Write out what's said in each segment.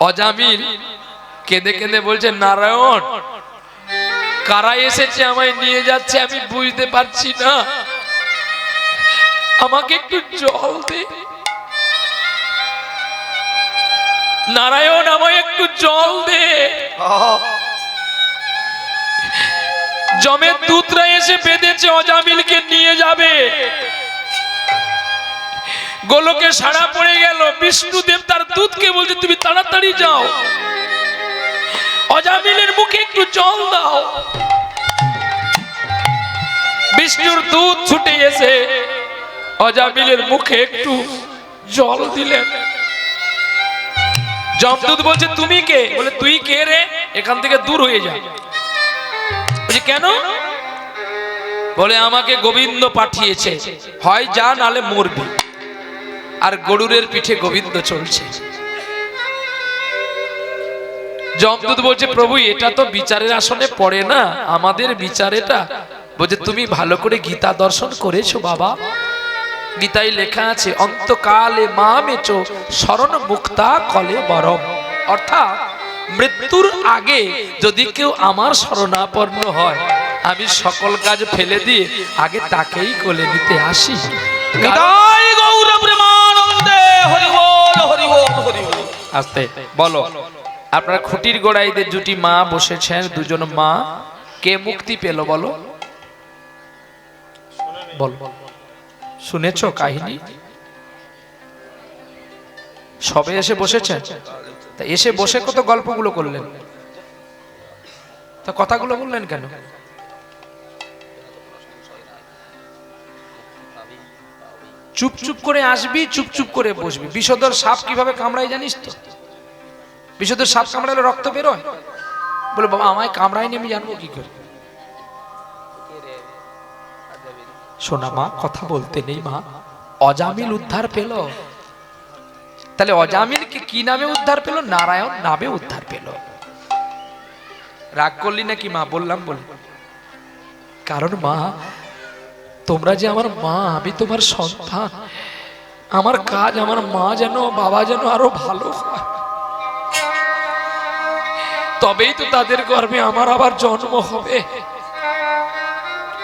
অজামিল কেঁদে কেঁদে বলছে, নারায়ণ কারা এসেছে আমায় নিয়ে যাচ্ছে আমি বুঝতে পারছি না, আমাকে একটু জল দে নারায়ণ, আমায় একটু জল দে। জমের দূতরা এসে বেঁধেছে অজামিলকে নিয়ে যাবে। গোলকে সাড়া পড়ে গেল। বিষ্ণুদেব তার দূতকে বলছে, তুমি তাড়াতাড়ি যাও, অজামিলের মুখে একটু জল দাও। বিষ্ণুর দূত ছুটে এসে অজামিলের মুখে একটু জল দিলেন। যমদূত বলছে, তুমি কে? বলে, তুই কে রে? এখান থেকে দূর হয়ে যা। বলছে, কেন? বলে, আমাকে গোবিন্দ পাঠিয়েছে, হয় যা নালে মরবি। আর গরুরের পিঠে গোবিন্দ চলছে। যমদূত বলছে, প্রভু এটা তো বিচারের আসনে পড়ে না, আমাদের বিচার এটা। বলছে, তুমি ভালো করে গীতা দর্শন করেছো বাবা? গীতায় লেখা আছে, অন্তকালে মামেচো শরণ মুক্তা কলে বরম। অর্থাৎ মৃত্যুর আগে যদি কেউ আমার শরণাপন্ন হয়, আমি সকল কাজ ফেলে দিয়ে আগে তাকেই কোলে নিতে আসি। আস্তে বলো, আপনারা খুঁটির গোড়ায় দুটি মা বসেছেন, দুজন মা, কে মুক্তি পেল বলো? বল, শুনেছো কাহিনী? সবে এসে বসেছেন, তা এসে বসে কত গল্পগুলো করলেন, তা কথাগুলো বললেন কেন? চুপ চুপ করে আসবি, চুপ চুপ করে বসবি। বিষধর সাপ কিভাবে কামড়ায় জানিস তো? বিষধর সাপ কামড়ালে রক্ত বেরোয়। বলে, বাবা আমায় কামড়ায়নি, আমি জানবো কি করে? শোনা মা, কথা বলতে নেই মা। অজামিল উদ্ধার পেল। তাহলে অজামিলকে কি নামে উদ্ধার পেল? নারায়ণ নামে উদ্ধার পেল। রাগ করলি নাকি মা? বললাম বলে, কারণ মা তোমরা যে আমার মা, আমি তোমার সন্তান। আমার কাজ আমার মা যেন, বাবা যেন আরো ভালো হয়, তবেই তো তাদের গর্ভে আমার আবার জন্ম হবে।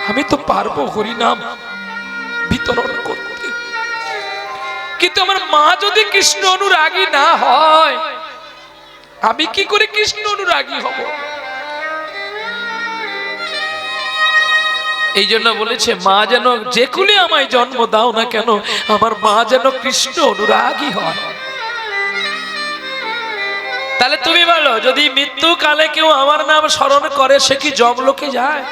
আমি তো পারবো হরিনাম বিতরণ করতে, কিন্তু আমার মা যদি কৃষ্ণ অনুরাগী না হয়, আমি কি করে কৃষ্ণ অনুরাগী হব? এই জন্য বলেছে, মা যেন যে কুলে আমায় জন্ম দাও না কেন, আমার মা যেন কৃষ্ণ অনুরাগী হয়। তাহলে তুমি বলো, যদি মৃত্যুকালে কেউ আমার নাম স্মরণ করে, সে কি যমলোকে যায়?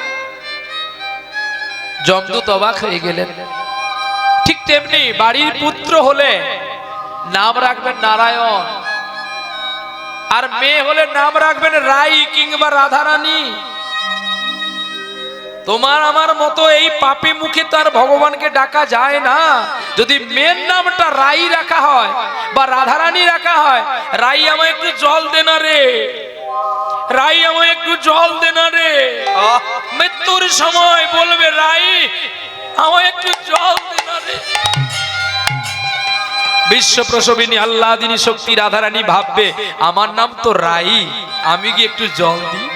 যমদূত অবাক হয়ে গেলেন। ঠিক তেমনি বাড়ির পুত্র হলে নাম রাখবেন নারায়ণ, আর মেয়ে হলে নাম রাখবেন রাই কিংবা রাধারানী। তোমার আমার মতো এই পাপী মুখে তো আর ভগবানকে ডাকা যায় না। যদি মেয়ের নামটা রাই রাখা হয় বা রাধারানী রাখা হয়, রাই আমায় একটু জল দে না রে, রাই আমায় একটু জল দে না রে। মৃত্যুর সময় বলবে, রাই আমায় একটু জল দে না রে। বিশ্ব প্রসবিনী আল্লাদিনী শক্তি রাধারানী ভাববে, আমার নাম তো রাই, আমি কি একটু জল দিই?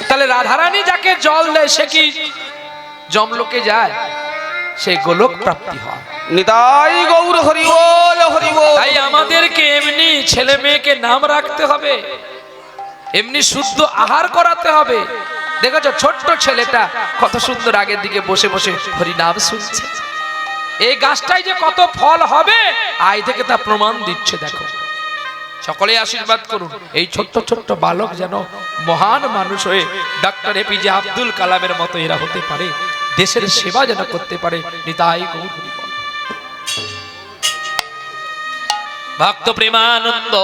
তাহলে রাধারানী যাকে জল দেয়, সে কি যমলোকে যায়? সে গোলক প্রাপ্তি হয়। নিতাই গৌর হরি বল, হরি বল। তাই আমাদেরকে এমনি ছেলে মেয়েকে নাম রাখতে হবে, এমনি শুদ্ধ আহার করাতে হবে। দেখেছো ছোট্ট ছেলেটা কত সুন্দর আগের দিকে বসে বসে হরি নাম শুনছে। এই গাছটাই যে কত ফল হবে, আজ থেকে তা প্রমাণ দিচ্ছে। দেখো, সকলে আশীর্বাদ করুন, এই ছোট্ট ছোট্ট বালক যেন মহান মানুষ হয়ে ডক্টর এপিজে আব্দুল কালামের মতো এরা হতে পারে, দেশের সেবা যেন করতে পারে। নিতাই গৌর হরি বল। ভক্ত প্রেমানন্দ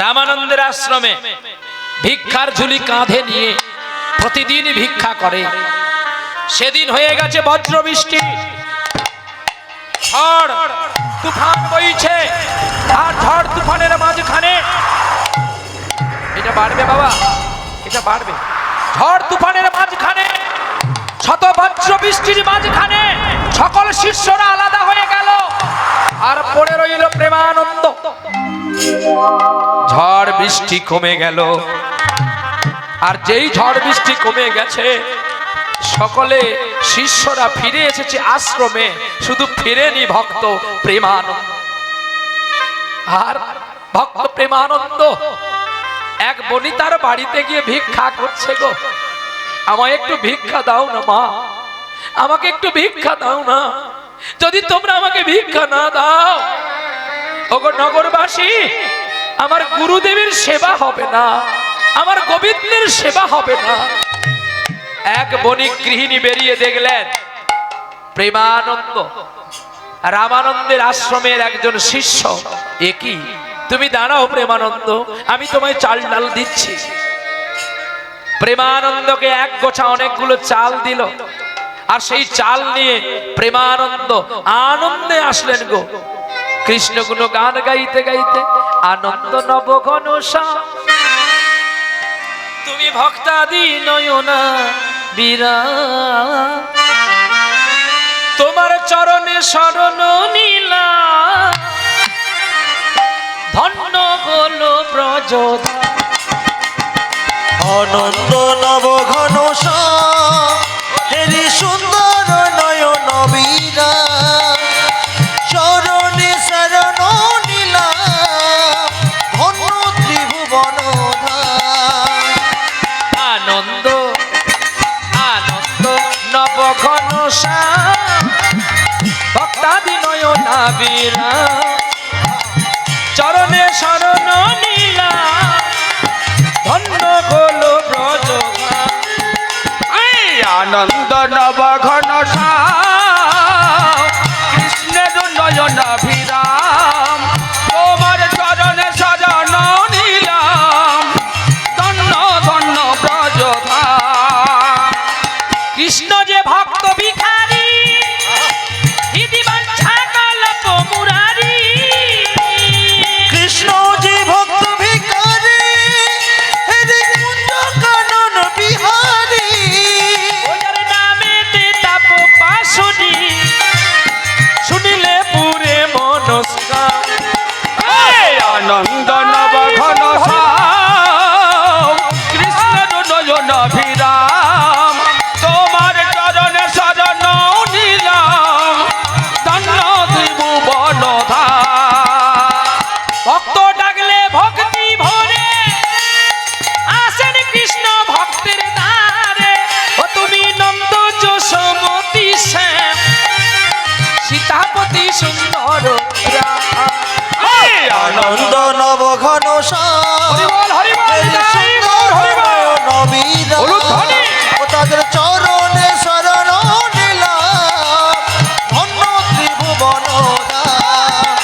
রামানন্দের আশ্রমে ভিক্ষার ঝুলি কাঁধে নিয়ে প্রতিদিন ভিক্ষা করে। সেদিন হয়ে গেছে বজ্র বৃষ্টি, ঝড় তুফান বইছে, আর ঝড় তুফানের মাঝখানে এটা বাড়বে বাবা, এটা বাড়বে। ঝড় তুফানের মাঝখানে, শত বজ্র বৃষ্টির মাঝখানে সকল শিষ্যরা আলাদা হয়ে গেল, আর পড়ে রইল প্রেমানন্দ। ঝড় বৃষ্টি কমে গেল। আর যেই ঝড় বৃষ্টি কমে গেছে, সকলে শিষ্যরা ফিরে এসেছে আশ্রমে। শুধু ফিরেনি ভক্ত প্রেমানন্দ। আর ভক্ত প্রেমানন্দ এক বনিতার বাড়িতে গিয়ে ভিক্ষা করছে, গো আমায় একটু ভিক্ষা দাও না মা, আমাকে একটু ভিক্ষা দাও না। যদি তোমরা আমাকে ভিক্ষা না দাও, ওগো নগরবাসী, আমার গুরুদেবের সেবা হবে না, আমার গোবিন্দের সেবা হবে না। এক বণিক গৃহিণী বেরিয়ে দেখলেন প্রেমানন্দ রামানন্দের আশ্রমের একজন শিষ্য। একই, তুমি দাঁড়াও প্রেমানন্দ, আমি তোমায় চাল ডাল দিচ্ছি। প্রেমানন্দকে এক গোছা অনেকগুলো চাল দিল। আর সেই চাল নিয়ে প্রেমানন্দ আনন্দে আসলেন, গো কৃষ্ণ গুণ গান গাইতে গাইতে। আনন্দ নব ঘনশ্যাম তুমি ভক্তাদি নয়না বীরা, তোমার চরণে শরণ নীলা, ধন্য হলো ব্রজধা। আনন্দ নব ঘনশ্যাম হেরি সুন্দর নয়ন বীরা, চরণে শরণ নীলা, ধন্য ত্রিভুবন ধাম। আনন্দ আনন্দ নব ঘনশ্যাম ভক্তাদি নয়না বীরা, চরণে শরণ নীলা, ধন্য হলো ব্রজধা। আনন্দ নব ঘনশ্যাম কৃষ্ণের নয়ন অভিরাম, তোমার চরণে শরণ নিলাম, ধন্য ধন্য ব্রজধাম। কৃষ্ণ যে ভক্ত ভিখারি, হৃদি বাঞ্ছা কল্প মুরারি। কৃষ্ণ যে ভক্ত ভিখারি, হেরি কুঞ্জ কানন বিহারী। ওদের নামেতে তাপ পাশুনি, শুনিলে পুরে মনস্কার। আনন্দ নব ঘনশ্যাম কৃষ্ণের নয়ন অভিরাম, তোমার চরণে শরণ নিলাম, ধন্য ত্রিভুবন ধাম। ভক্ত ডাকলে ভক্তি ভরে আসেন কৃষ্ণ ভক্তের দ্বারে। ও তুমি নন্দ যশোমতী শ্যাম, সীতাপতি সুন্দর রাম। আনন্দ নব ঘনশ্যাম হরি বল, হরি বল, হেরি জয় সুন্দর গৌর, হরি বল। নয়ন বীরা, হলুদ ধ্বনি। ও তাদের চরণে শরণ নিলাম, ধন্য ত্রিভুবন ধাম।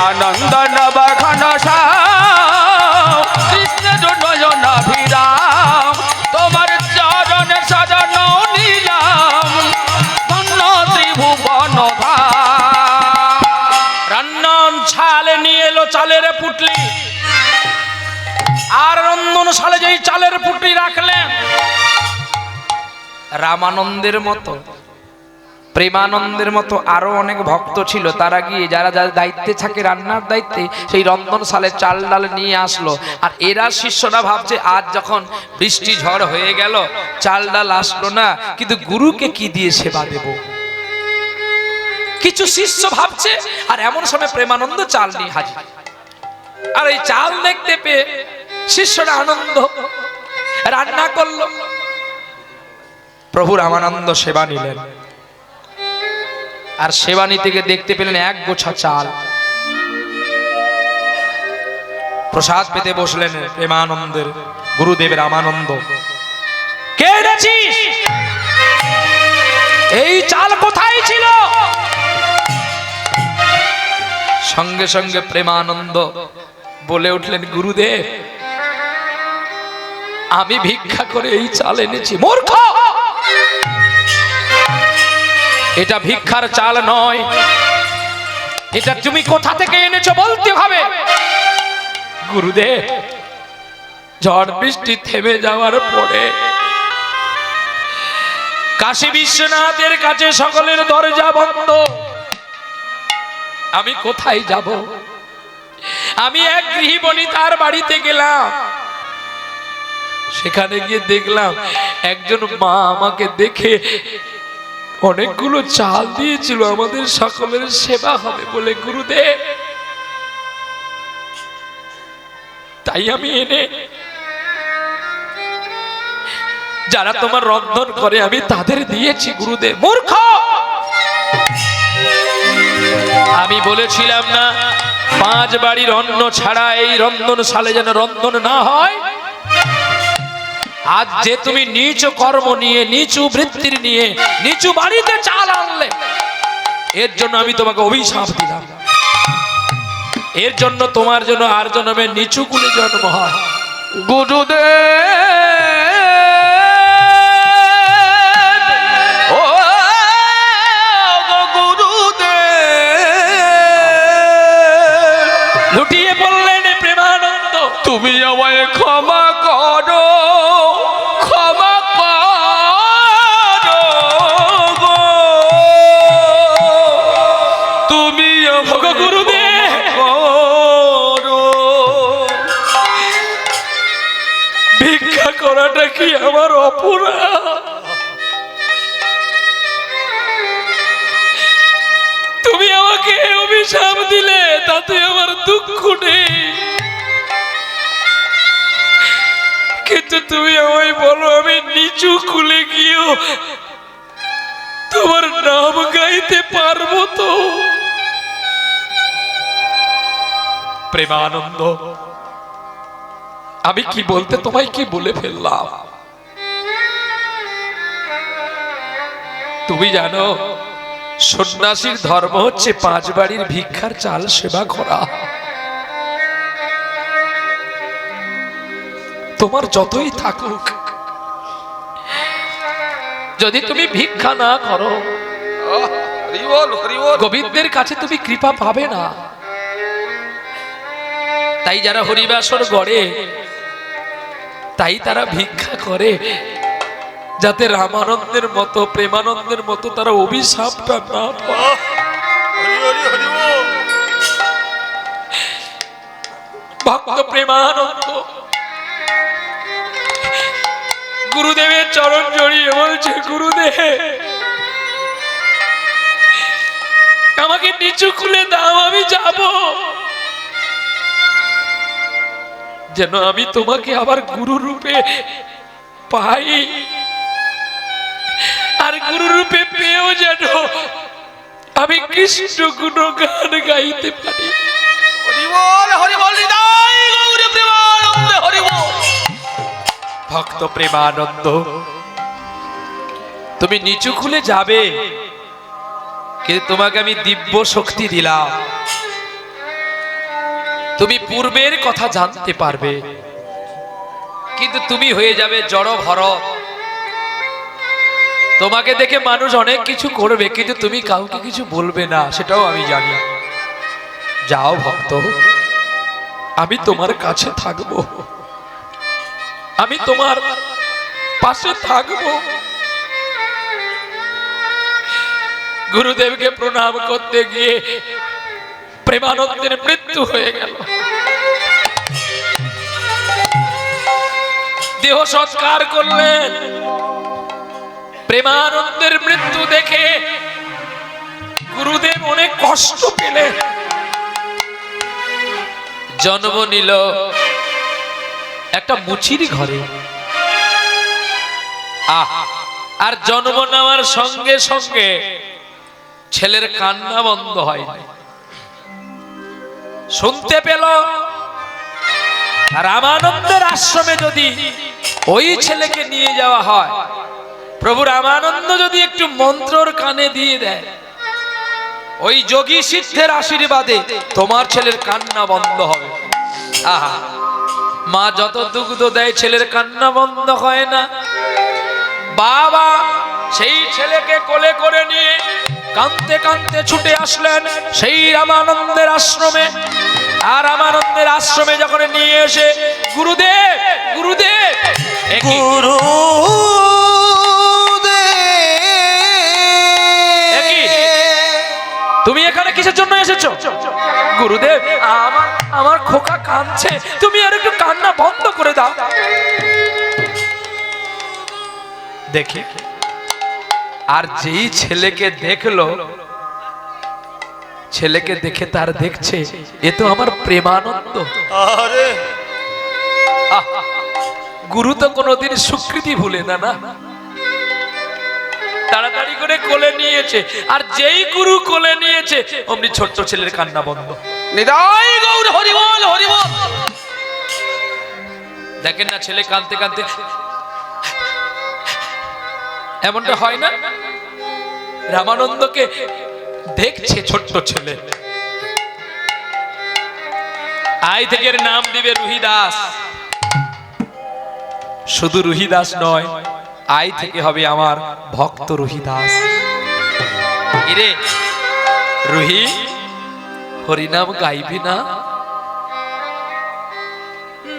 আনন্দ নব ঘনশ্যাম কৃষ্ণের নয়ন অভিরাম, তোমার চরণে শরণ নিলাম, ধন্য ত্রিভুবন ধাম। রান্নান ছাল নিয়ে এলো চালের পুটলি। আর রন্ধন শালে যেই চালের পুটলি রাখলেন, রামানন্দের মতো প্রেমানন্দের মতো আরো অনেক ভক্ত ছিল। তারা গিয়ে যারা যারা দায়িত্বে থাকে, রান্নার দায়িত্বে, সেই রন্ধনশালে চাল ডাল নিয়ে আসলো। আর এরা শিষ্যরা ভাবছে আজ যখন বৃষ্টি ঝড় হয়ে গেল, চাল ডাল আসলো না, কিন্তু গুরুকে কি দিয়ে সেবা দেব। কিছু শিষ্য ভাবছে, আর এমন সময় প্রেমানন্দ চাল নিয়ে হাজির। আর এই চাল দেখতে পেয়ে শিষ্যরা আনন্দ রান্না করলো। প্রভু রামানন্দ সেবা নিলেন। আর সেবা নিতে গিয়ে দেখতে পেলেন এক গোছা চাল। প্রসাদ পেতে বসলেন প্রেমানন্দের গুরুদেব রামানন্দ। কে এনেছিস? এই চাল কোথায় ছিল? সঙ্গে সঙ্গে প্রেমানন্দ বলে উঠলেন, গুরুদেব আমি ভিক্ষা করে এই চাল এনেছি। মূর্খ, এটা ভিক্ষার চাল নয়, এটা তুমি কোথা থেকে এনেছো বলতে হবে। গুরুদেব, ঝড় বৃষ্টি থেমে যাওয়ার পরে কাশী বিশ্বনাথের কাছে সকলের দরজা বন্ধ, আমি কোথায় যাব? আমি এক গৃহিণী তার বাড়িতে গেলাম, সেখানে গিয়ে দেখলাম একজন মা আমাকে দেখে অনেকগুলো চাল দিয়েছিল আমাদের সকলের সেবা হবে বলে গুরুদেব। তাই আমি এনে যারা তোমার রন্ধন করে আমি তাদের দিয়েছি গুরুদেব। মূর্খ, আমি বলেছিলাম না 5 বাড়ির অন্ন ছাড়া এই রন্ধনশালে যেন রন্ধন না হয়? আজ যে তুমি নিচু কর্ম নিয়ে, নিচু বৃত্তির নিয়ে নিচু বাড়িতে চাল আনলে, এর জন্য আমি তোমাকে অভিশাপ দিলাম। এর জন্য তোমার জন্য আর জন্মে নিচু কুলে জন্ম হয়। গুরুদেব, ও গুরুদেব, লুটিয়ে পড়লেন প্রেমানন্দ। তুমি আমায় ক্ষমা করো, ক্ষমা করো গো। তুমি আমাকে গুরুদেব করো। ভিক্ষা করাটা কি আমার অপরাধ? তুমি আমাকে অভিশাপ দিলে, তাতে আমার দুঃখ নেই, কিন্তু তুমি আমায় বলো আমি নিচু কুলে গিয়েও তোমার নাম গাইতে পারবো তো? প্রেমানন্দ, আমি কি বলতে তোমায় কি বলে ফেললাম? তুমি জানো সন্ন্যাসীর ধর্ম হচ্ছে 5 বাড়ির ভিক্ষার চাল সেবা করা। তোমার যতই থাকুক, যদি তুমি ভিক্ষা না করো, গোবিন্দের কাছে তুমি কৃপা পাবে না। তাই যারা হরিবাসর গড়ে, তাই তারা ভিক্ষা করে, যাতে রামানন্দের মতো, প্রেমানন্দের মতো তারা অভিশাপটা না পায়। ভক্ত প্রেমানন্দ গুরুদেবের চরণ জড়িয়ে বলছে, গুরুদেব আমাকে নিচু খুলে দাও, আমি যাব, যেন আমি তোমাকে আবার গুরু রূপে পাই, আর গুরু রূপে পেয়েও যেন আমি কৃষ্ণ গুণগান গাইতে পারি। ভক্ত প্রেমানন্দ, তুমি নিচু খুলে যাবে, কিন্তু তোমাকে আমি দিব্য শক্তি দিলাম, তুমি পূর্বের কথা জানতে পারবে, কিন্তু তুমি হয়ে যাবে জড় ভরত। তোমাকে দেখে মানুষ অনেক কিছু করবে, কিন্তু তুমি কাউকে কিছু বলবে না, সেটাও আমি জানি। যাও ভক্ত, আমি তোমার কাছে থাকবো, আমি তোমার পাশে থাকবো। গুরুদেবকে প্রণাম করতে গিয়ে প্রেমানন্দের মৃত্যু হয়ে গেল। দেহ সৎকার করলেন। প্রেমানন্দের মৃত্যু দেখে গুরুদেব অনেক কষ্ট পেলেন। জন্ম নিল একটা মুচির ঘরে। আর জন্ম নেওয়ার সঙ্গে সঙ্গে ছেলের কান্না বন্ধ হয় না। শুনতে পেল রামানন্দের আশ্রমে যদি ওই ছেলেকে নিয়ে যাওয়া হয়, প্রভু রামানন্দ যদি একটু মন্ত্রর কানে দিয়ে দেয়, ওই যোগী সিদ্ধের আশীর্বাদে তোমার ছেলের কান্না বন্ধ হবে। আহা, মা যত দুগ্ধ দেয় ছেলের কান্না বন্ধ হয় না। বাবা সেই ছেলেকে কোলে করে নিয়ে কাঁদতে কাঁদতে ছুটে আসলেন সেই রামানন্দের আশ্রমে। আর রামানন্দের আশ্রমে যখন নিয়ে এসে গুরুদেব, গুরুদেব, তুমি এখানে কিসের জন্য জন্য এসেছো? গুরুদেব, আমার আমার খোকা কাঁদছে, তুমি আর একটু কান্না বন্ধ করে দাও। দেখি, আর যেই ছেলেকে দেখলো, ছেলেকে দেখে তার দেখছে এ তো আমার প্রেমানন্দ। আরে আহ, গুরু তো কোনোদিন স্বীকৃতি ভুলে না, না? তাড়াতাড়ি করে কোলে নিয়েছে, আর যেই গুরু কোলে নিয়েছে অমনি ছোট্ট ছেলের কান্না বন্ধ। নিতাই গৌর হরি বল, হরি বল। দেখেন না, ছেলে কাঁদতে কাঁদতে এমনটা হয় না? রামানন্দকে দেখছে ছোট্ট ছেলে। আই থেকে এর নাম দিবে রুহিদাস। শুধু রুহিদাস নয়, আই থেকে হবে আমার ভক্ত রুহিদাস। ইরে রুহি, হরিনাম গাইবি না?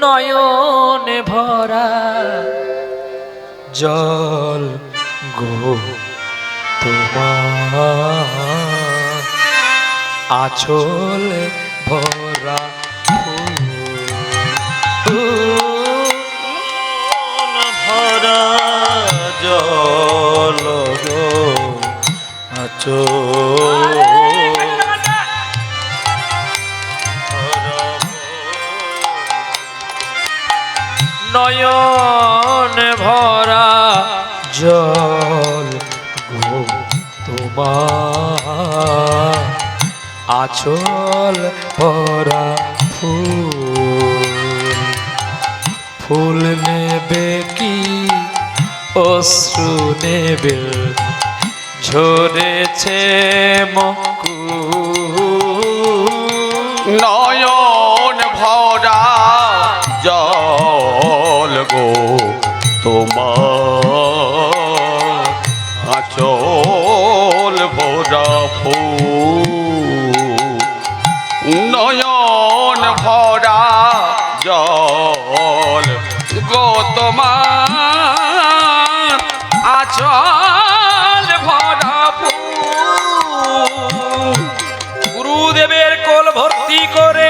নয়নে ভরা জল গো তোমার, আঁচল ভরা ভরা জল গো আঁচল নয়ন ভরা জল গো তোমার, আঁচল ভরা ফুল, ফুল নেবে কি অশ্রু নেবে, ঝরেছে মুকুল। নয়ন ভরা জল গো তোমার, আঁচল ভরা ফুল। নয়ন ভরা জল গো তোমার, আঁচল ভরা ফুল। গুরুদেবের কোল ভর্তি করে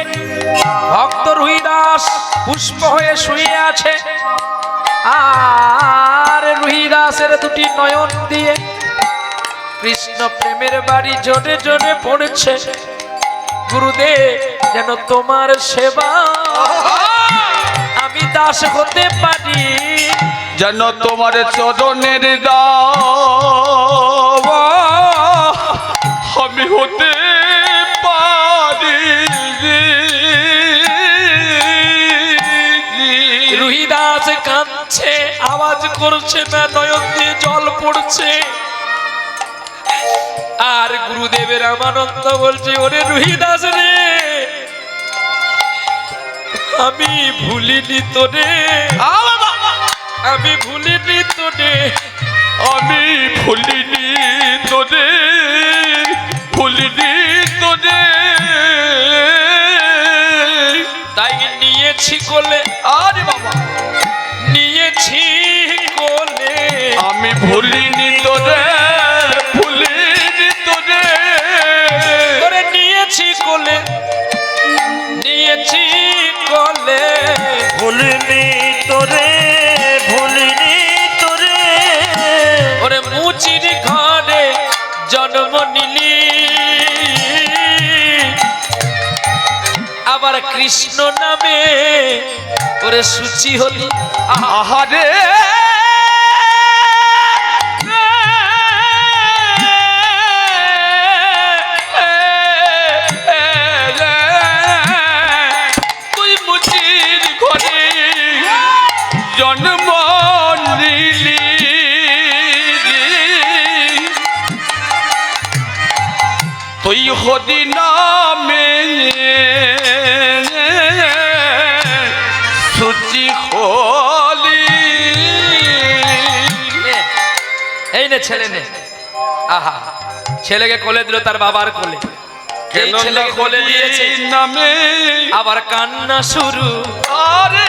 ভক্ত রুহিদাস পুষ্প হয়ে শুয়ে আছে, আর রুহিদাসের দুটি নয়ন দিয়ে কৃষ্ণ প্রেমের বাড়ি জোরে জোরে পড়েছে। গুরুদেব, যেন তোমার সেবা আমি দাস হতে পারি, যেন তোমার চরণের দাওয়া আমি হতে পারি। রুহিদাস কাঁদছে, আওয়াজ করছে না, নয়ন দিয়ে জল পড়ছে। আর গুরুদেবের রামানন্দ বলছে, ওরে রুহিদাস রে, আমি ভুলিনি তোরে, আমি ভুলিনি তোরে, আমি ভুলিনি তোরে, ভুলিনি তোরে। তাই নিয়েছি কোলে, আরে বাবা, নিয়েছি কোলে, আমি ভুলিনি তোরে, ভুলিনি তোরে। ওরে নিয়েছি কোলে, নিয়েছি কোলে, ভুলিনি তোরে, ভুলিনি তোরে। ওরে মুচির ঘরে জন্ম নিলি, আবার কৃষ্ণ নামে ওরে সূচি হলি। আহারে তুই মুচির ঘরে জন্ম নিলি, তুই হরি নামে সূচি হলি। এই নে ছেলে নে, আহা, ছেলেকে কোলে দিল তার বাবার কোলে। এই কেন ছেলেকে কোলে দিয়েছে, নামে আবার কান্না শুরু, আরে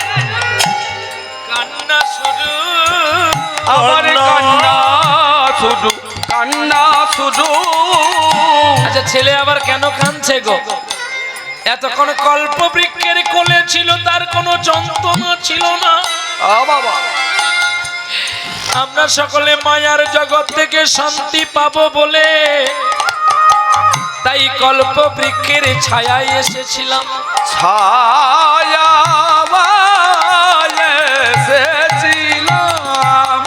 কান্না শুরু, আবার কান্না শুরু, কান্না শুরু। আচ্ছা ছেলে আবার কেন কাঁদছে গো? এতক্ষণ কল্প বৃক্ষের কোলে ছিল, তার কোনো যন্ত্রণা ছিল না। বাবা আমরা সকলে মায়ার জগৎ থেকে শান্তি পাবো বলে তাই কল্প বৃক্ষের ছায়ায় এসেছিলাম। ছায়া এসেছিলাম।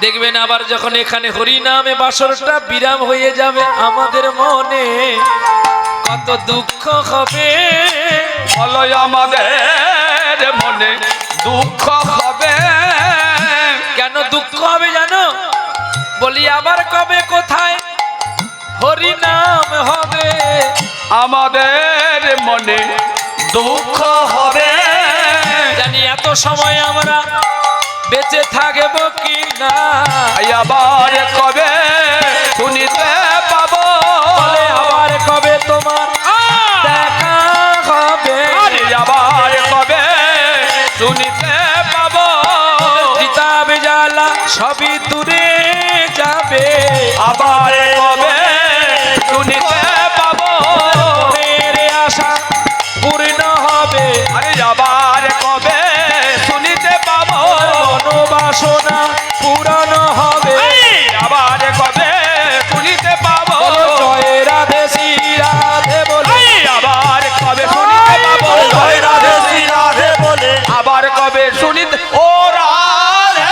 দেখবেন আবার যখন এখানে হরিনামে বাসরটা বিরাম হয়ে যাবে, আমাদের মনে কত দুঃখ হবে। বলো আমাদের মনে দুঃখ হবে। কেন দুঃখ হবে জানো? বলি আবার কবে কোথায় হরিনাম হবে। আমাদের মনে দুঃখ হবে। জানি এত সময় আমরা বেঁচে থাকবো কি না। আবার কবে শুনিতে পাবো। বলে আবার কবে তোমার দেখা হবে। আবার কবে শুনিতে পাবো। কিতাব জ্বালা সবই দূরে যাবে। আবার কবে শুনিতে পাবো। মেরে আশা পূর্ণ হবে। আরে আবার কবে শুনিতে পাবো। মনোবাসনা পূরণ হবে। আবার কবে শুনিতে পাবো। জয় রাধে শ্রী রাধে বলে। আবার কবে শুনিতে পাবো। জয় রাধে শ্রী রাধে বলে আবার কবে শুনিতে ও রাধে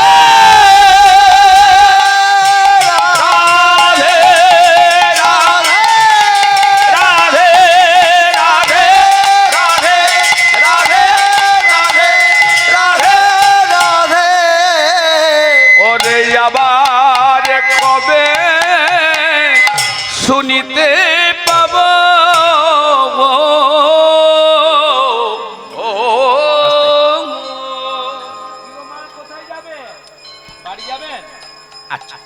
রাধে রাধে রাধে রাধে রাধে রাধে রাধে রাধে। ওরে আবার কবে শুনিতে পাবো। আচ্ছা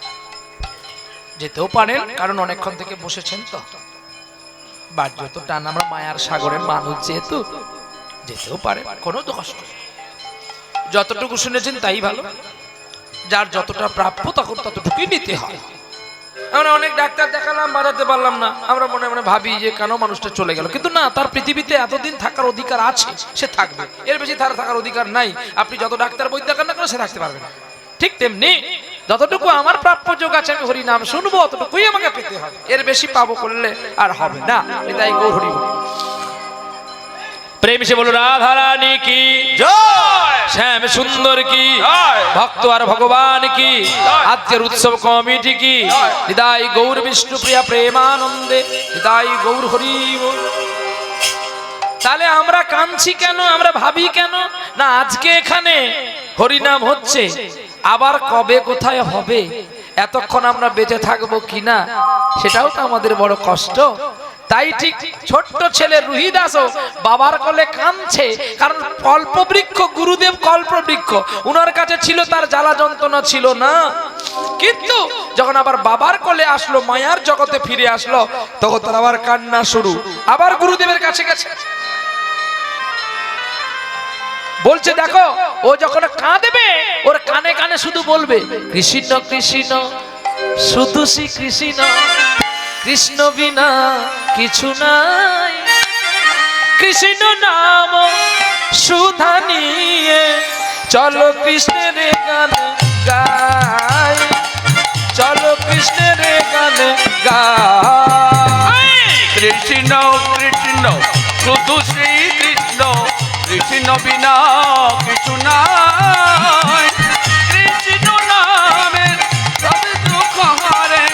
যেতেও পারেন, কারণ অনেকক্ষণ থেকে বসেছেন তো। বাহ্য তো টান, আমরা মায়ার সাগরের মানুষ যেহেতু যেতেও পারে, কোনো তো কষ্ট নেই। যতটুকু শুনেছেন তাই ভালো। যার যতটা প্রাপ্য তখন ততটুকুই নিতে হয়। আমরা অনেক ডাক্তার দেখালাম, বাড়াতে পারলাম না, আমরা মনে মনে ভাবি যে কেন মানুষটা চলে গেল। কিন্তু না, তার পৃথিবীতে এতদিন থাকার অধিকার আছে, সে থাকবে। এর বেশি তার থাকার অধিকার নাই। আপনি যত ডাক্তার বই দেখান না কেন, সে থাকতে পারবে না। ঠিক তেমনি যতটুকু আমার প্রাপ্য যোগ আছে, আমি হরি নাম শুনবো, অতটুকুই আমাকে পেতে হবে। এর বেশি পাবো করলে আর হবে না। এটাই গৌর হরি বল। প্রেম সে বলো রাধা রানী কি জয়। শ্যাম সুন্দর কি জয়। ভক্ত আর ভগবান কি জয়। আজকের উৎসব কমিটি কি জয়। হৃদয় গৌর বিষ্ণু প্রিয়া প্রেমানন্দে হৃদয় গৌর হরি বল। তাহলে আমরা কাঁদছি কেন, আমরা ভাবি কেন না? আজকে এখানে হরিনাম হচ্ছে, আবার কবে কোথায় হবে, এতক্ষণ আমরা বেঁচে থাকবো কিনা, সেটাও তো আমাদের বড় কষ্ট। তাই ঠিক ছোট্ট ছেলে রুহিদাসও বাবার কোলে কাঁদছে, কারণ কল্পবৃক্ষ গুরুদেব কল্পবৃক্ষ, উনার কাছে ছিল, তার জ্বালা যন্ত্রণা ছিল না। কিন্তু যখন আবার বাবার কোলে আসলো, মায়ার জগতে ফিরে আসলো, তখন তার আবার কান্না শুরু। আবার গুরুদেবের কাছে গেছে, বলছে দেখো ও যখন কাঁদবে ওর কানে কানে শুধু বলবে কৃষ্ণ কৃষ্ণ, শুধু শ্রী কৃষ্ণ, কৃষ্ণ বিনা কিছু নাই। কৃষ্ণ নাম সুধা নিয়ে চলো কৃষ্ণের গান গাই, চলো কৃষ্ণের গান গাই। কৃষ্ণ কৃষ্ণ শুধু শ্রী কৃষ্ণ, কৃষ্ণ বিনা কিছু নাই। কৃষ্ণ নামে সব দুঃখ হারে,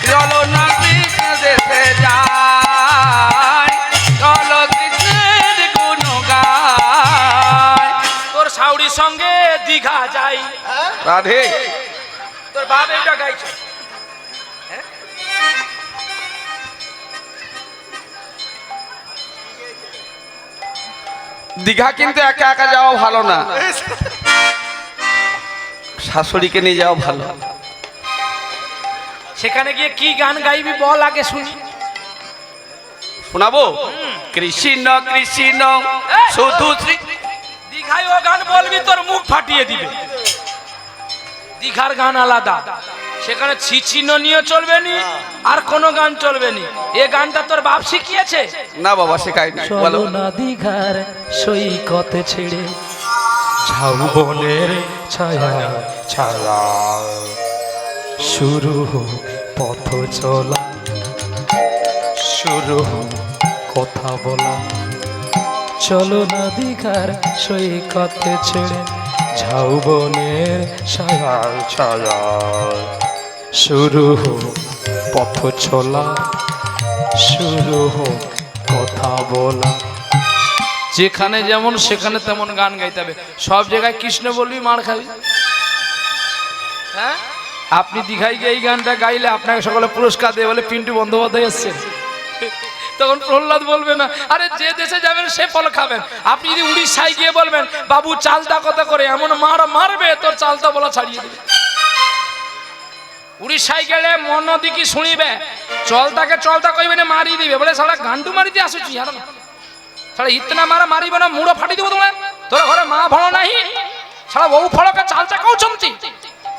চলো না কৃষ্ণ দেশে যাই, চলো কৃষ্ণের গুণ গাই। তোর সাউরির সঙ্গে দীঘা যাই। রাধে তোর বাপ এটা গাইছে। দীঘা কিন্তু একা একা যাওয়া ভালো না, শাশুড়িকে নিয়ে যাওয়া ভালো। সেখানে গিয়ে কি গান গাইবি বল আগে শুনি। শোনাবো কৃষ্ণ কৃষ্ণ শুধু শ্রী। দীঘায় ও গান বলবি তোর মুখ ফাটিয়ে দিবে। দীঘার গান আলাদা, সেখানে ছিচিনিও চলবে নি, আর কোনো গান চলবে নি। এ গানটা তোর বাপ শিখিয়েছে? না বাবা শেখায়নি। বলো। চলো না দীঘার সৈকতে ছেড়ে ঝাউবনের ছায়া ছায়া, শুরু হোক পথ চলা, শুরু হোক কথা বলা। চলো না দীঘার সৈকতে ছেড়ে ঝাউবনের ছায়া ছায়া, শুরু হোক পথ চলা, শুরু হোক কথা বলা। যেখানে যেমন সেখানে তেমন গান গাইতে হবে। সব জায়গায় কৃষ্ণ বলবি, মার খাবি। হ্যাঁ, আপনি দীঘায় গিয়ে এই গানটা গাইলে আপনাকে সকলে পুরস্কার দেবে, বলে পিন্টু বন্দ্যোপাধ্যায় এসছে। তখন প্রহ্লাদ বলবে না, আরে যে দেশে যাবেন সে ফল খাবেন। আপনি যদি উড়িষ্যায় গিয়ে বলবেন বাবু চালতা কথা করে, এমন মারবে তোর চালতা বলা ছাড়িয়ে দেবে। উড়িষ্যায় গেলে মন দিকে শুনিবে, চলতাকে চলতা কইবে না, মারি দিবে। বলে সারা গান্ডু মারিতে আসুছি, আর সারা ইতনা মারা মারিব না, মুড়ো ফাটি দিব তোমার। তোর ঘরে মা ফল নাহি, সারা ও ফলকে চালতা কৌছন্তি।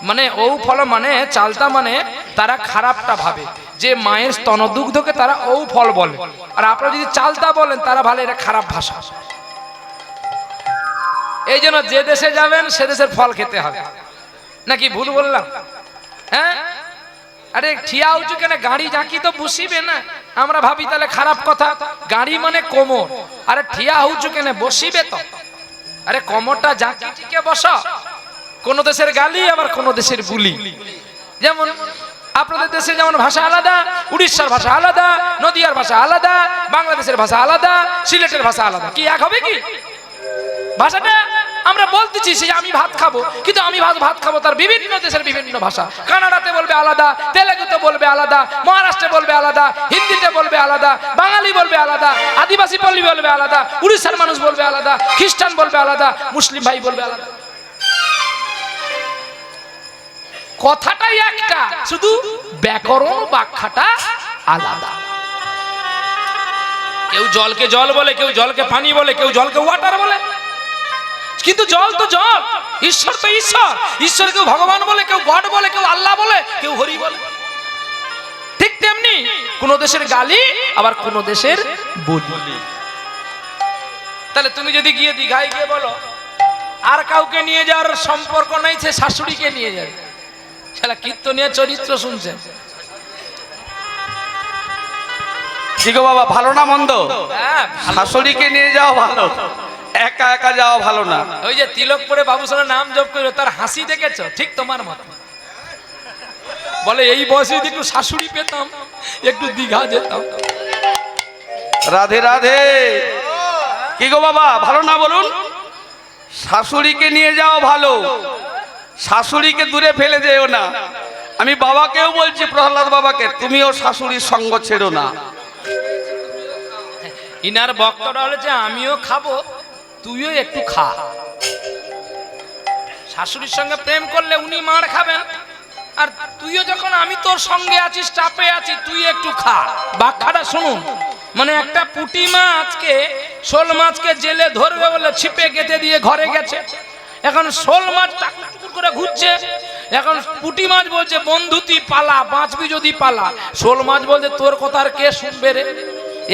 মানে ও ফল মানে চালতা, মানে তারা খারাপটা ভাবে যে মায়ের স্তনদুগ্ধকে তারা ও ফল বলে। আর আপনারা যদি চালতা বলেন তারা ভালো, এটা খারাপ ভাষা। এই জন্য যে দেশে যাবেন সে দেশের ফল খেতে হবে। নাকি ভুল বললাম? হ্যাঁ, আরে ঠিয়া উঁচু কেন, গাড়ি জাকি তো বসিবে না। আমরা ভাবি তাহলে খারাপ কথা, গাড়ি মানে কোমর, আরে ঠিয়া উঁচু কেন বসিবে তো। আরে কোমরটা জাকি টিকে বস। কোন দেশের গালি আবার কোন দেশের বুলি। যেমন আপনাদের দেশে যেমন ভাষা আলাদা, উড়িষ্যার ভাষা আলাদা, নদিয়ার ভাষা আলাদা, বাংলাদেশের ভাষা আলাদা, সিলেটের ভাষা আলাদা। কি এক হবে কি ভাষাটা? আমরা বলতেছি যে আমি ভাত খাবো, কিন্তু আমি ভাত খাবো তার বিভিন্ন দেশের বিভিন্ন ভাষা। কানাডাতে বলবে আলাদা, তেলেগুতে বলবে আলাদা, মহারাষ্ট্রে বলবে আলাদা, হিন্দিতে বলবে আলাদা, বাঙালি বলবে আলাদা, আদিবাসী পল্লী বলবে আলাদা, উড়িষ্যার মানুষ বলবে আলাদা, খ্রিস্টান বলবে আলাদা, মুসলিম ভাই বলবে আলাদা। কথাটাই একটা, শুধু ব্যাকরণ ব্যাখ্যাটা আলাদা। কেউ জলকে জল বলে, কেউ জলকে পানি বলে, কেউ জলকে ওয়াটার বলে। কিন্তু জল তো জল, ঈশ্বর তো ঈশ্বর। ঈশ্বর কেউ ভগবান বলে, কেউ গড বলে, কেউ আল্লাহ বলে, কেউ হরি বলে। ঠিক তেমনি কোন দেশের গালি আবার কোন দেশের বলি। তাহলে তুমি যদি গিয়ে দীঘায় গিয়ে বলো আর কাউকে নিয়ে যাওয়ার সম্পর্ক নাই, সে শাশুড়িকে নিয়ে যাবে, শালা কীর্তনীয় চরিত্র শুনছেন। ঠিক বাবা, ভালো না মন্দ? হ্যাঁ, শাশুড়িকে নিয়ে যাওয়া ভালো, একা একা যাওয়া ভালো না। ওই যে তিলক পরে বাবুসোনার নাম জপ করলো, তার হাসি দেখেছো? ঠিক তোমার মতো। বলে এই বয়সে যদি একটু শাশুড়ি পেতাম, একটু দীঘা যেতাম। রাধে রাধে। কি গো বাবা, ভালো না বলুন? শাশুড়িকে নিয়ে যাওয়া ভালো, শাশুড়িকে দূরে ফেলে যেও না। আমি বাবাকেও বলছি, প্রহ্লাদ বাবাকে, তুমিও শাশুড়ির সঙ্গ ছেড়ো না। ইনার বক্তব্য হলো যে আমিও খাবো, তুইও একটু খা। শাশুড়ির সঙ্গে প্রেম করলে উনি মার খাবেন, আর তুইও যখন আমি তোর সঙ্গে আছিস, চাপে আছি, তুই একটু খা। ব্যাখ্যাটা শুনুন। মানে একটা পুঁটি মাছকে, শোল মাছকে জেলে ধরবে বলে ছিপে গেঁথে দিয়ে ঘরে গেছে। এখন শোল মাছ টাকুর করে ঘুরছে। এখন পুঁটি মাছ বলছে বন্ধু তুই পালা, বাঁচবি যদি পালা। শোল মাছ বলছে তোর কথা আর কে শুনবে রে,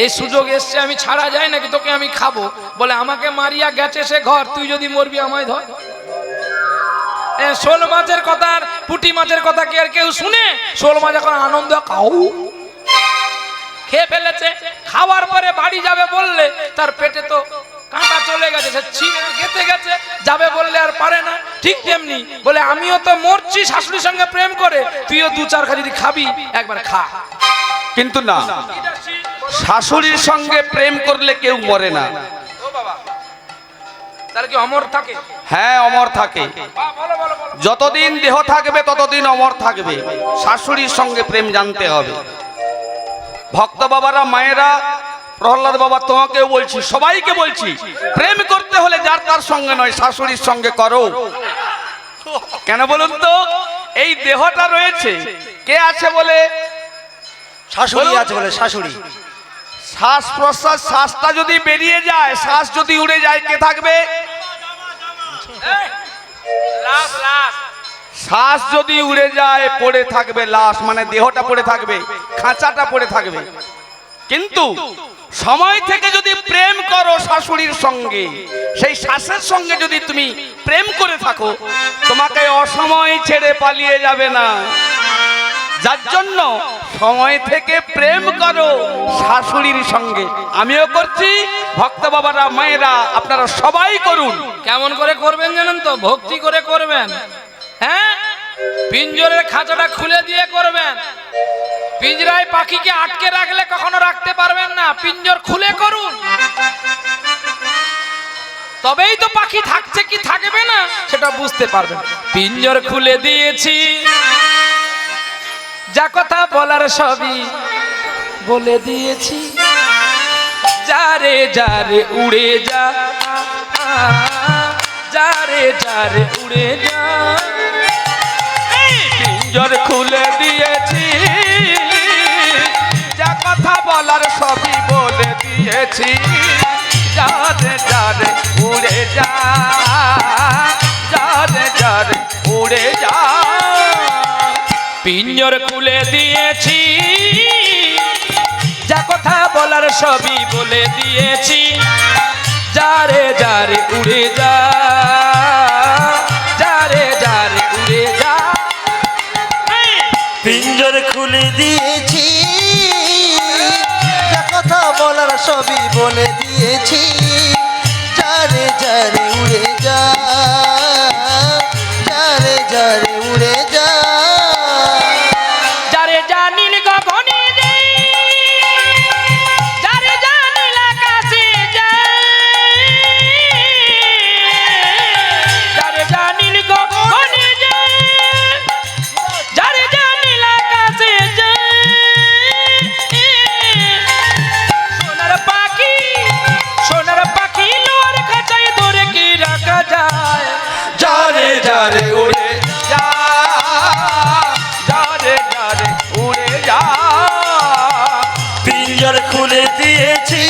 এই সুযোগ এসছে, আমি ছাড়া যায় নাকি, তোকে আমি খাবো। বলে আমাকে মারিয়া গেছে সে ঘর, তুই যদি মরবি আমায় ধর। শোল মাছের কথা আর পুঁটি মাছের কথা কি আর কেউ শুনে? শোল মাছ এখন আনন্দ খাও খেয়ে ফেলেছে। খাওয়ার পরে বাড়ি যাবে বললে তার পেটে তো কাঁটা চলে গেছে, সে ছিঁড়ে গেঁথে গেছে, যাবে বললে আর পারে না। ঠিক তেমনি বলে আমিও তো মরছি শাশুড়ির সঙ্গে প্রেম করে, তুইও দু চার খা যদি খাবি, একবার খা। কিন্তু না, শাশুড়ির সঙ্গে প্রেম করলে কেউ মরে না। তাহলে কি অমর থাকে? হ্যাঁ, অমর থাকে। যতদিন দেহ থাকবে ততদিন অমর থাকবে। শাশুড়ির সঙ্গে প্রেম জানতে হবে। ভক্ত বাবারা, মায়েরা, প্রহ্লাদ বাবা, তোমাকেও বলছি, সবাইকে বলছি, প্রেম করতে হলে যার তার সঙ্গে নয়, শাশুড়ির সঙ্গে করো। কেন বলুন তো? এই দেহটা রয়েছে, কে আছে বলে? শাশুড়ি আছে বলে। শাশুড়ি শ্বাস প্রশ্বাস, শ্বাসটা যদি বেরিয়ে যায়, শ্বাস যদি উড়ে যায়, কে থাকবে? শ্বাস যদি উড়ে যায় পড়ে থাকবে লাশ, মানে দেহটা পড়ে থাকবে, খাঁচাটা পড়ে থাকবে। কিন্তু সময় থেকে যদি প্রেম করো শাশুড়ির সঙ্গে, সেই শ্বাসের সঙ্গে যদি তুমি প্রেম করে থাকো, তোমাকে অসময় ছেড়ে পালিয়ে যাবে না। যার জন্য সময় থেকে প্রেম করো শাশুড়ির সঙ্গে। আমিও করছি, ভক্ত বাবারা মায়েরা আপনারা সবাই করুন। কেমন করে করবেন জানেন তো? ভক্তি করে করবেন। হ্যাঁ, পিঞ্জরের খাঁচাটা খুলে দিয়ে করবেন। পিঞ্জরায় পাখিকে আটকে রাখলে কখনো রাখতে পারবেন না, পিঞ্জর খুলে করুন। তবেই তো পাখি থাকছে কি থাকবে না সেটা বুঝতে পারবেন। পিঞ্জর খুলে দিয়েছি, যা কথা বলার সবই বলে দিয়েছি। যারে যারে উড়ে যা, যারে যারে উড়ে যা, পিঞ্জর খুলে দিয়েছি, যা কথা বলার সবই বলে দিয়েছি। যারে যারে উড়ে যা, যারে যারে উড়ে যা। পিঞ্জর খুলে দিয়েছি, যা কথা বলার সবই বলে দিয়েছি। যারে যারে উড়ে যা, যারে যারে উড়ে যা। পিঞ্জর খুলে দিয়েছি, যা কথা বলার সবই বলে দিয়েছি। যারে যারে উড়ে যা, যারে যারে উড়ে যা। যারে জানিল গগনে রে, যারে জানিল আকাশে যায়, যারে জানিল গগনে যায়, যারে জানিল আকাশে যায়। সোনার পাখি লোয়ার খাঁচায় ধরে কি রাখা যায়। যারে যারে উড়ে যা, যারে যারে উড়ে যা। পিঞ্জর খুলে দিয়েছি,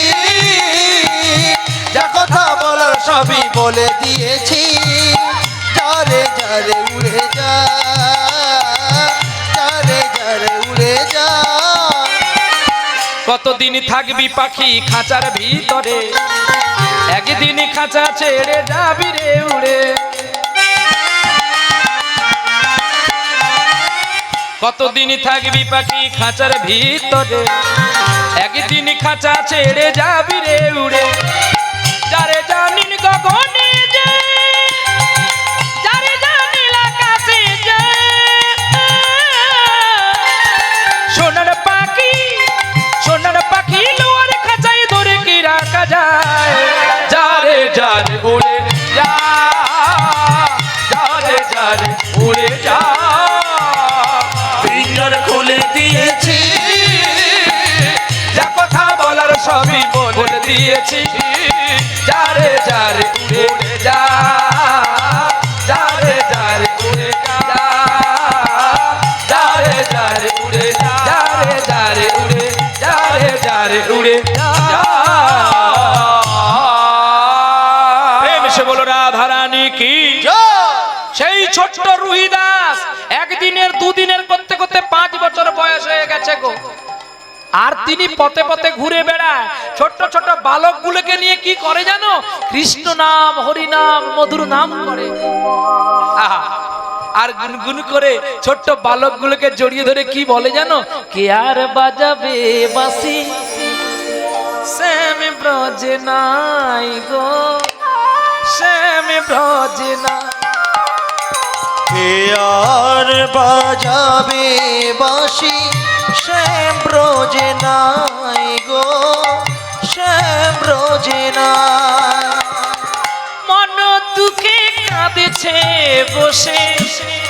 যা কথা বলার সবই বলে দিয়েছি। যারে যারে উড়ে যা, যারে যারে উড়ে যা। কতদিন থাকবি পাখি খাঁচার ভিতরে, একদিন খাঁচা ছেড়ে যাবি রে উড়ে। কতদিন থাকবি পাখি খাঁচার ভিতরে, একদিন খাঁচা ছেড়ে যাবি রে উড়ে। যারে জানিল গগনে যায়, যারে জানিল আকাশে যায়। সোনার পাখি লোয়ার খাঁচায় ধরে কি রাখা যায়। যারে যারে উড়ে যা, যারে যারে উড়ে যা। পিঞ্জর খুলে দিয়েছি, যা কথা বলার সবই বলে দিয়েছি। যারে যারে উড়ে যা, যারে যারে উড়ে যা, যারে যারে উড়ে যা, যারে যারে উড়ে, যারে যারে উড়ে যা। প্রেম সে বলো রাধা রানী কি। সেই ছোট্ট রুহি দাস একদিনের দুদিনের করতে করতে 5 বছর বয়স হয়ে গেছে গো। আর তিনি পথে পথে ঘুরে বেড়ায়, ছোট্ট ছোট্ট বালকগুলোকে নিয়ে কি করে জানো? কৃষ্ণ নাম, হরি নাম, মধুর নাম করে। আহা, আর গুনগুন করে ছোট্ট বালকগুলোকে জড়িয়ে ধরে কি বলে জানো? কে আর বাজাবে বাঁশি, শ্যাম ব্রজে নাই গো, শ্যাম ব্রজে নাই। কে আর বাজাবে বাঁশি, শ্যাম ব্রজে নাই গো, শ্যাম ব্রজে নাই। মন দুঃখে কাঁদেছে বসে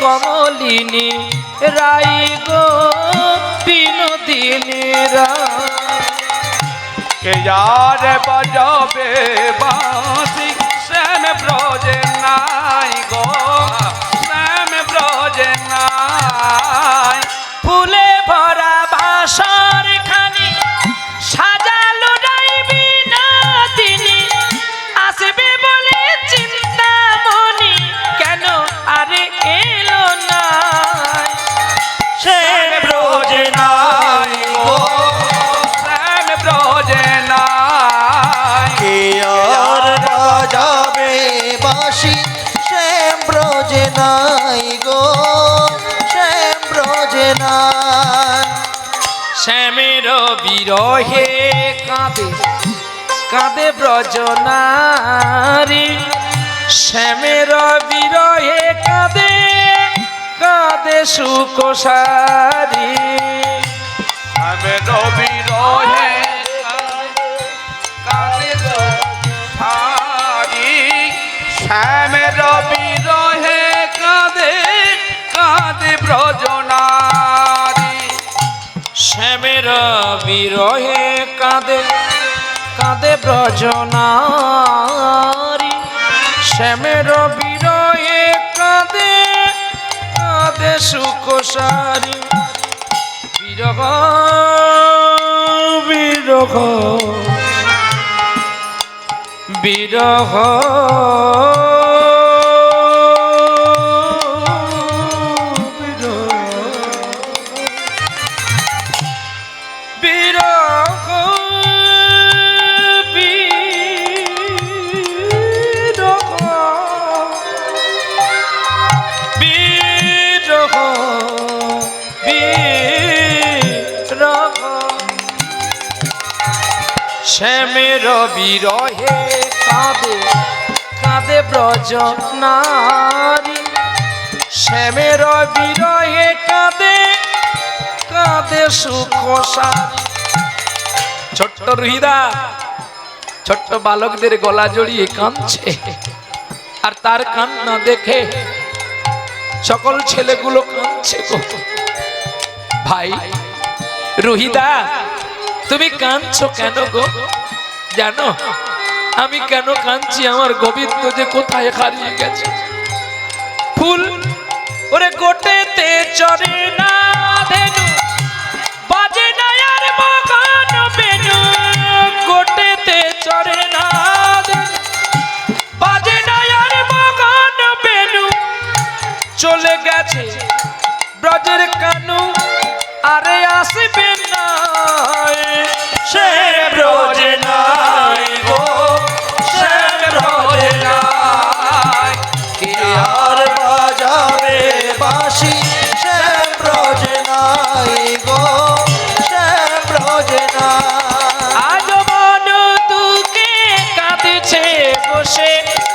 কমলিনী রাই গো, বিনোদিনী রাই। কে যার বাজাবে বাঁশি, শ্যাম ব্রজে নাই গো, শ্যাম ব্রজে নাই। ফুলে ভরা বাসর খানি সাজালো রাইবি না তিনি, আসবে বলে চিন্তা মনি কেন আরে এলো না। বাজাবে বাঁশি শ্যাম ব্রজে নাই গো শ্যাম ব্রজে নাই। শ্যামের বিরহে কাঁদে কাঁদে ব্রজনারী, শ্যামের বিরহে কাঁদে কাঁদে সুকোষারী। শ্যামের বিরহে কাঁদে সুকোষারী, শ্যামের বিরহে কাঁদে কাঁদে ব্রজনারী। শ্যামের বিরহে কাঁদে কাঁদে ব্রজনারী, শ্যামের বিরহে কাঁদে কাঁদে সুকোষারী। বিরহ বিরহ বিরহ বিরহ বিরহ বিরহ শ্যামের বিরহে কাঁদে কাঁদে ব্রজনারী, শ্যামের বিরহে কাঁদে কাঁদে সুকোষারী। ছোট্ট রুহিদা ছোট্ট বালকদের গলা জড়িয়ে কাঁদছে, আর তার কান্না দেখে সকল ছেলেগুলো কাঁদছে গো। ভাই রুহিদা তুমি কাঁদছো কেন গো? জানো আমি কেন কাঁদছি? আমার গোবিন্দ যে কোথায় হারিয়ে গেছে। ফুল ওরে গোটেতে চরে না ধেনু, বাজে না আর মগন বেনু। গোটেতে চরে না ধেনু, বাজে না আর মগন বেনু। চলে গেছে ব্রজের কানু, আরে আসবে না সে ব্রজে নাই গো সে ব্রজে নাই। কে আর বাজাবে বাঁশি শ্যাম ব্রজে নাই গো শ্যাম ব্রজে নাই। আজ মন দুকে কাঁদছে বসে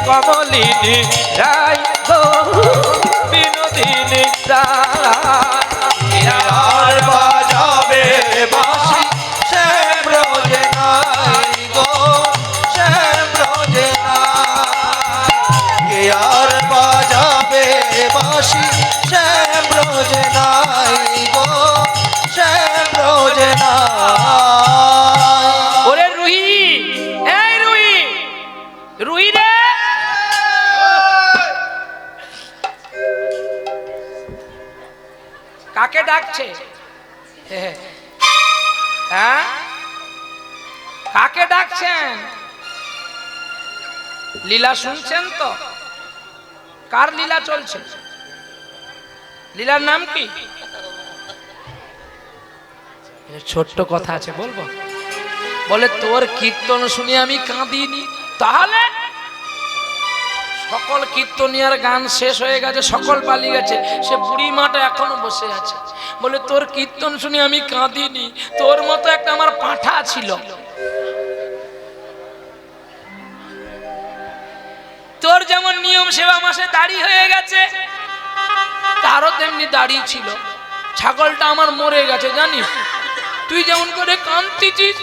কমলিনী রায় গো বিনোদিনী রায়। আর বাজাবে বাঁশি শ্যাম ব্রজে নাই গো শ্যাম ব্রজে নাই। কে আর বাজাবে বাঁশি শ্যাম ব্রজে নাই গো শ্যাম ব্রজে নাই। ওরে রুহি, এই রুহি, রুহি রে কাকে ডাকছে? হ্যাঁ কাকে ডাকছেন? লীলা শুনছেন তো? কার লীলা চলছে? লীলার নাম কি? ছোট্ট কথা আছে বলবো। বলে তোর কীর্তন শুনে আমি কাঁদিনি। তাহলে সকল কীর্তনিয়ার গান শেষ হয়ে গেছে, সকল পালিয়ে গেছে, সে বুড়ি মাটা এখনো বসে আছে। বলে তোর কীর্তন শুনে আমি কাঁদিনি। তোর মতো একটা আমার পাঁঠা ছিল, তোর যেমন নিয়ম সেবা মাসে দাড়ি হয়ে গেছে তারও তেমনি দাড়ি ছিল। ছাগলটা আমার মরে গেছে জানিস, তুই যেমন করে কাঁদতিছিস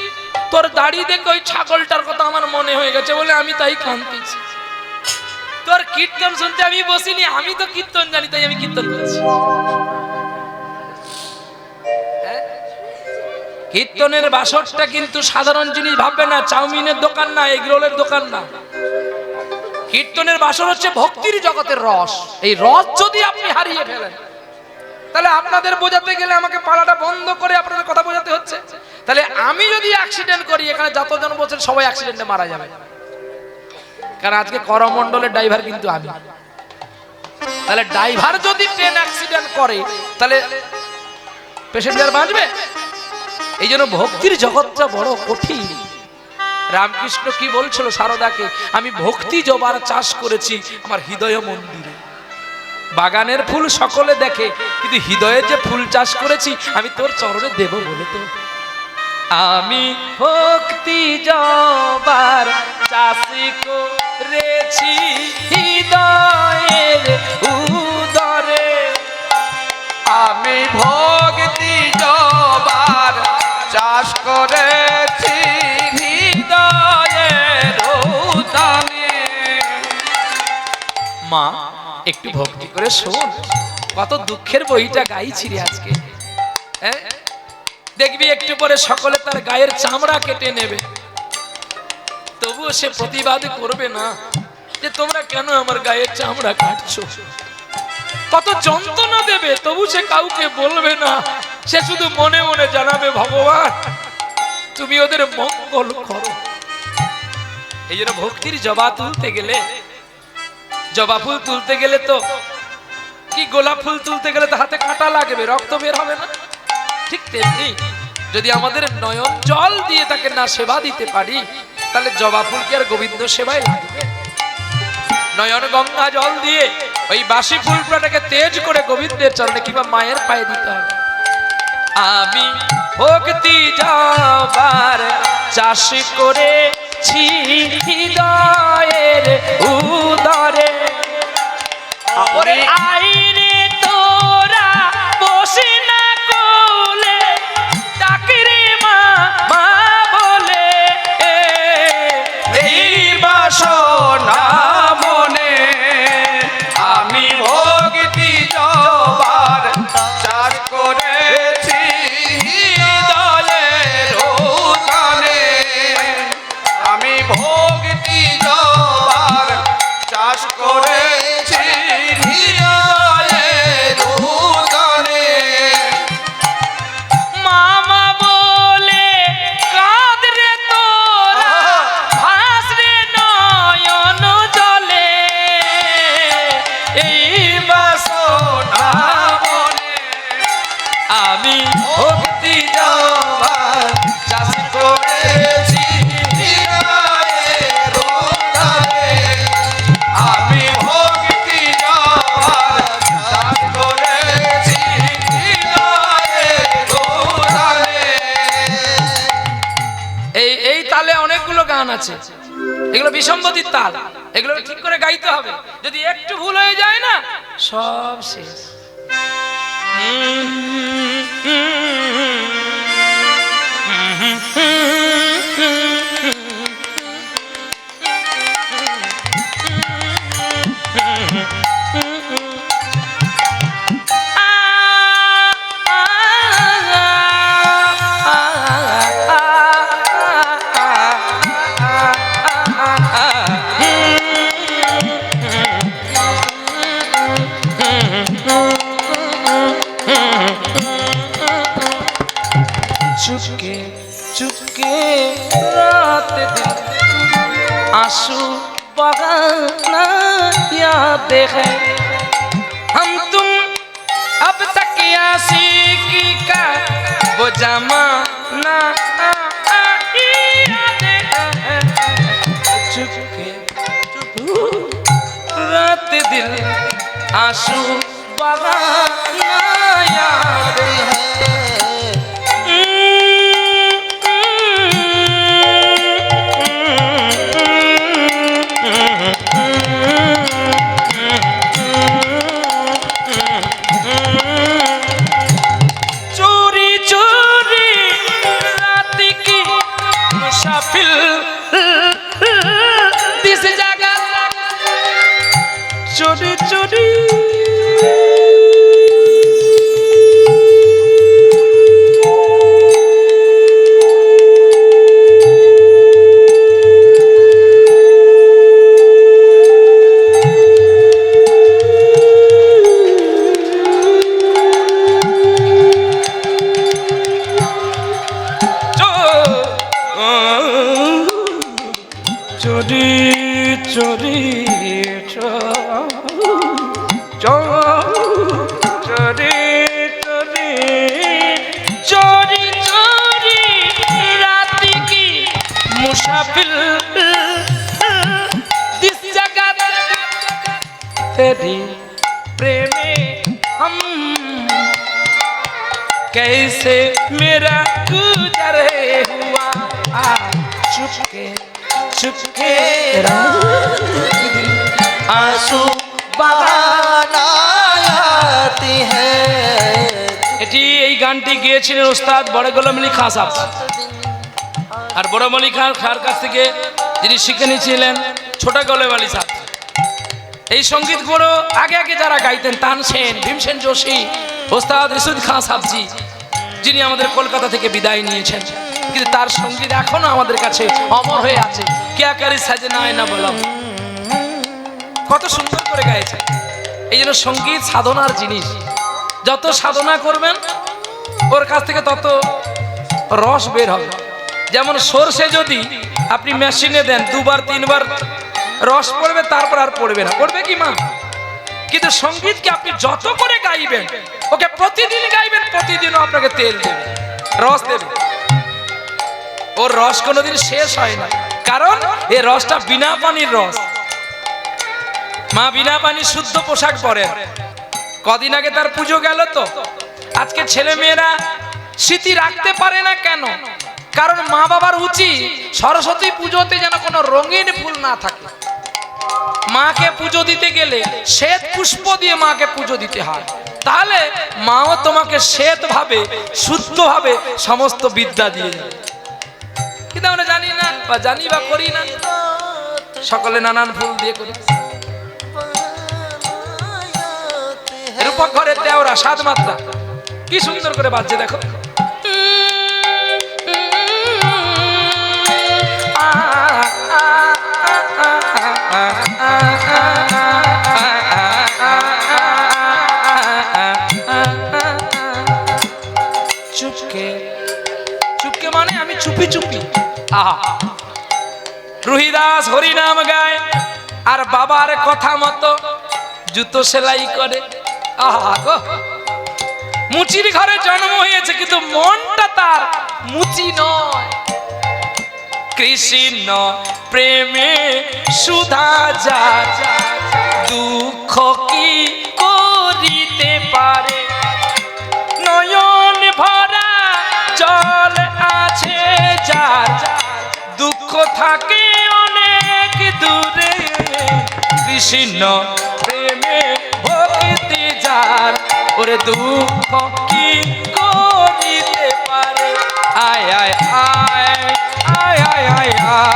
তোর দাড়ি দেখে ওই ছাগলটার কথা আমার মনে হয়ে গেছে বলে আমি তাই কাঁদতেছি। তোর কীর্তন শুনতে আমি বসিনি, আমি তো কীর্তন জানি তাই আমি কীর্তন করছি। কীর্তনের বাসরটা কিন্তু সাধারণ জিনিস ভাববে না, চাউমিনের দোকান না, এগরোলের দোকান না। কীর্তনের বাসর হচ্ছে ভক্তির জগতের রস। এই রস যদি আপনি হারিয়ে ফেলেন তাহলে আপনাদের বোঝাতে গেলে আমাকে পালাটা বন্ধ করে আপনাদের কথা বোঝাতে হচ্ছে। তাহলে আমি যদি অ্যাক্সিডেন্ট করি, এখানে যতজন বলছেন সবাই অ্যাক্সিডেন্টে মারা যাবে, কারণ আজকে করমণ্ডলের ড্রাইভার কিন্তু আমি। তাহলে ড্রাইভার যদি ট্রেন অ্যাক্সিডেন্ট করে তাহলে প্যাসেঞ্জার বাঁচবে? এই জন্য ভক্তির জগৎটা বড় কঠিন। রামকৃষ্ণ কি বলছিল সারদাকে, আমি ভক্তি জবার চাষ করেছি আমার হৃদয় মন্দিরে। বাগানের ফুল সকলে দেখে, কিন্তু হৃদয়ে যে ফুল চাষ করেছি আমি তোর চরণে দেব বলে তো। আমি ভক্তি জবার চাষি করেছি হৃদয়ের উদরে। আমি ভক্তি জবার চাষ করেছি হৃদয়ের উদ্যানে। মা একটু ভক্তি করে শোন, কত দুঃখের বইটা গাইছি রে আজকে। হ্যাঁ, দেখবি একটু পরে সকলে তার গায়ের চামড়া কেটে নেবে, তবুও সে প্রতিবাদ করবে না যে তোমরা কেন আমার গায়ের চামড়া কাটছো। কত যন্ত্রণা দেবে, তবু সে কাউকে বলবে না, সে শুধু মনে মনে জানাবে ভগবান তুমি ওদের মঙ্গল করো। এই জন্য ভক্তির জবা তুলতে গেলে, জবা ফুল তুলতে গেলে তো কি, গোলাপ ফুল তুলতে গেলে তো হাতে কাঁটা লাগবে, রক্ত বের হবে না। ঠিক তেমনি যদি আমাদের নয়ন জল দিয়ে তাকে না সেবা দিতে পারি, তাহলে জবা ফুল কি আর গোবিন্দ সেবায় লাগবে? নয়ন গঙ্গা জল দিয়ে ওই বাসি ফুলটাকে তেজ করে গোবিন্দের চরণে কিংবা মায়ের পায়ে দিতে হবে। আমি ভক্তি জবার চাষ করেছি হৃদয়ের উদরে। ওরে আইরে তোরা বসে না কোলে, ডাকরে মা মা বলে, এই বাসনা মনে আমি ভক্তি জবার চাষ করেছি হৃদয়ের উদ্যানে। আমি ভক্তি জবার চাষ করেছি হৃদয়ের উদ্যানে। মামা বলে কাঁদরে তোরা, ভাসরে নয়ন জলে, এই বাসনা মনে আমি ভক্তি জবার চাষ করেছি হৃদয়ের উদ্যানে। আমি ভক্তি জবার চাষ করেছি হৃদয়ের উদ্যানে। এই তালে অনেকগুলো গান আছে, এগুলো বিসম্মতির তাল, এগুলো ঠিক করে গাইতে হবে। যদি একটু ভুল হয়ে যায় না, সব শেষ। चुपके चुपके रात दिन आंसू बहाना याद है, हम तुम अब तक आशिकी का वो जमाना याद है। चुपके रात दिन आंसू बहाना याद है। चोरी चोरी रात की मुसाफिर दिस जगह, चोरी चोरी चोरी चोरी चोरी चोरी चोरी चोरी रात की मुसाफिर महफिल जिस जगह तेरी प्रेमे हम कैसे मेरा गुजर हुआ चुपके चुपके आंसू बहाना आती है। এটি এই গানটি গেয়েছিলেন ওস্তাদ বড় গোলাম আলী খান সাহেব আর বড় আলী খান কাছ থেকে যিনি শিখে নিয়েছিলেন ছোট গোলাম আলী সাহেব। এই সঙ্গীত গুলো আগে আগে যারা গাইতেন তানসেন ভীমসেন যোশী ওস্তাদ রিসুদ খান সাহেবজি যিনি আমাদের কলকাতা থেকে বিদায় নিয়েছেন, কিন্তু তার সঙ্গীত এখনো আমাদের কাছে অমর হয়ে আছে। কিয়া করি সাজনা না বললাম কত সুন্দর করে গাইছে। এই জন্য সঙ্গীত সাধনার জিনিস, যত সাধনা করবেন ওর কাছ থেকে তত রস বের হবে। যেমন সরষে যদি আপনি মেশিনে দেন দুবার তিনবার রস পড়বে, তারপর আর পড়বে না, পড়বে কি মা? কিন্তু সঙ্গীতকে আপনি যত করে গাইবেন, ওকে প্রতিদিন গাইবেন, প্রতিদিনও আপনাকে তেল দেবে, রস দেবে। ওর রস কোনোদিন শেষ হয় না, কারণ এই রসটা বিনা পানির রস। মা বিনা পানি শুদ্ধ পোশাক পরেন, কদিন আগে তার পুজো গেল তো। আজকে ছেলে মেয়েরা স্মৃতি রাখতে পারে না কেন? কারণ মা বাবার উচিত সরস্বতী পুজোতে যেন কোনো রঙিন ফুল না থাকে। মাকে পুজো দিতে গেলে শ্বেত পুষ্প দিয়ে মাকে পুজো দিতে হয়, তাহলে মাও তোমাকে শ্বেত ভাবে শুদ্ধ ভাবে সমস্ত বিদ্যা দিয়ে যাবে। কিন্তু আমরা জানি না, বা জানি বা করি না, সকলে নানান ফুল দিয়ে করি। রূপক ঘরে তেওরা সাত মাত্রা কি সুন্দর করে বাজছে দেখো। চুপকে চুপকে মানে আমি চুপি চুপি। আহা, রুহিদাস হরিনাম গায় আর বাবার কথা মতো জুতো সেলাই করে। আহা গো, মুচির ঘরে জন্ম হয়েছে কিন্তু মনটা তার মুচি নয়। কৃষ্ণ প্রেমে সুধা যা দুঃখ কি করিতে পারে, নয়ন ভরা জল আছে যার, দুঃখ থাকে অনেক দূরে। কৃষ্ণ প্রেমে ভক্তি যার, ওরে দুঃখ কি করিতে পারে। আয় আয় আয় আয় আয় আয় আয়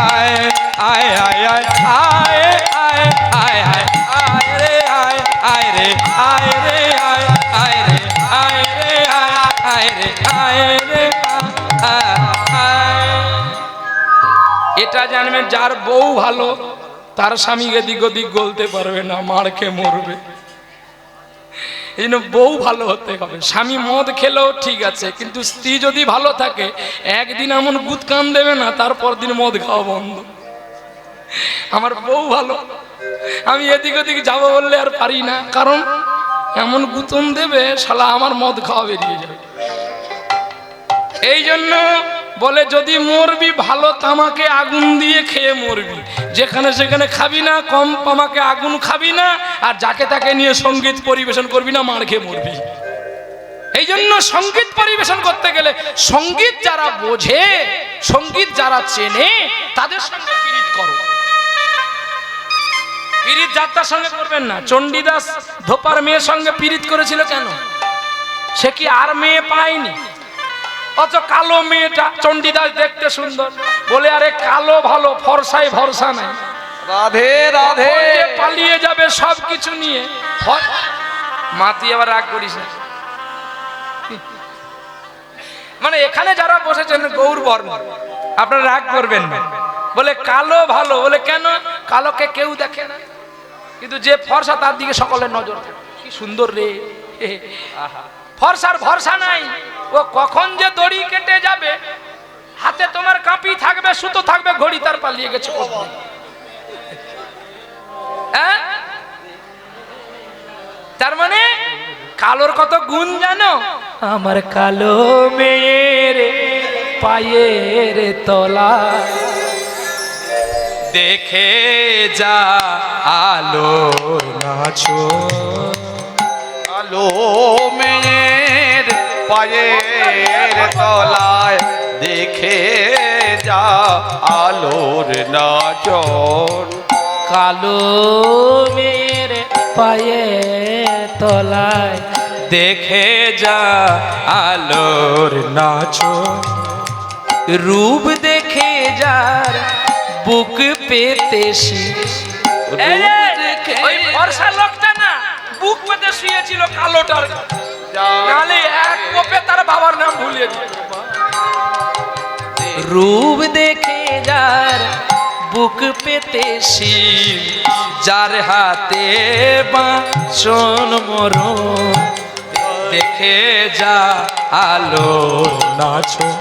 আয় আয় আয় আয় আয় আয় আয় রে আয় আয় রে আয় রে আয় আয় রে আয় রে আয় রে আয় রে আয়। এটা জানবেন, যার বউ ভালো তার স্বামী এদিক ওদিক গলতে পারবে না, মার খেয়ে মরবে। এই জন্য বউ ভালো হতে হবে। স্বামী মদ খেলেও ঠিক আছে, কিন্তু স্ত্রী যদি ভালো থাকে একদিন এমন গুদ কান দেবে না, তারপর দিন মদ খাওয়া বন্ধ। আমার বউ ভালো, আমি এদিক ওদিক যাবো বললে আর পারি না, কারণ এমন গুতন দেবে শালা আমার মদ খাওয়া বেরিয়ে যাবে। এই জন্য বলে যদি মরবি ভালো তামাকে আগুন দিয়ে খেয়ে মরবি, যেখানে সেখানে খাবি না, কম তামাকে আগুন খাবি না, আর যাকে তাকে নিয়ে সঙ্গীত পরিবেশন করবি না, মার খেয়ে মরবি। এই জন্য সঙ্গীত পরিবেশন করতে গেলে সঙ্গীত যারা বোঝে, সঙ্গীত যারা চেনে, তাদের সঙ্গে পীড়িত করো। পীড়িত যাত্রার সঙ্গে করবেন না। চণ্ডীদাস ধোপার মেয়ের সঙ্গে পীড়িত করেছিল কেন? সে কি আর মেয়ে পায়নি? অত কালো মেয়েটা, চণ্ডীদাস দেখতে সুন্দর বলে আরে কালো ভালো, ফর্সায় ভরসা নাই, রাধে রাধে, পালিয়ে যাবে সব কিছু নিয়ে। মাতি আবার রাগ করিস না। মানে এখানে যারা বসেছেন গৌর বর্ণ, আপনারা রাগ করবেন না। বলে কালো ভালো, বলে কেন? কালোকে কেউ দেখে না, কিন্তু যে ফর্সা তার দিকে সকলের নজর থাকে। কি সুন্দর রে, ফর্সার ভরসা নাই, ও কখন যে দড়ি কেটে যাবে, হাতে তোমার কাঁপি থাকবে, সুতো থাকবে, ঘড়ি তার পালিয়ে গেছে। তার মানে কালোর কত গুণ জানো? আমার কালো মেয়ের পায়ের তলা দেখে যা আলোর নাচন। আলো মেয়ের পায়ের তলায় দেখে যা আলোর নাচন। কালো মেয়ের পায়ের তলায় দেখে যা আলোর নাচন। রূপ দেখে যার বুক পেতে ওই বর্ষা লোকটা না বুক পেতে শুয়েছিল কালোটার, নালে এক কোপে তার বাবার নাম ভুলিয়ে দিত। রূপ দেখে যার বুক পেতে শিব, যার হাতে বাঁচন মরণ দেখে যা আলো নাচন।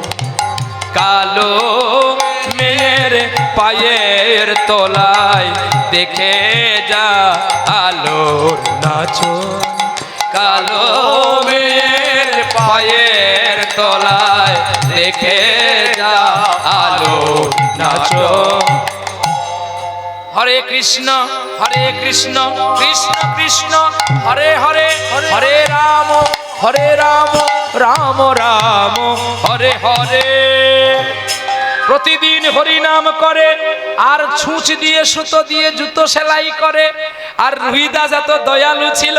কালো মেয়ের পায়ের তলায় দেখে যা আলোর নাচন। কালো মেয়ের পায়ের তলায় দেখে যা আলোর নাচন। হরে কৃষ্ণ কৃষ্ণ কৃষ্ণ হরে হরে, হরে রাম রাম রাম হরে হরে। প্রতিদিন হরি নাম করে আর ছুঁচ দিয়ে সুতো দিয়ে জুতো সেলাই করে। আর রুহিদাস এত দয়ালু ছিল,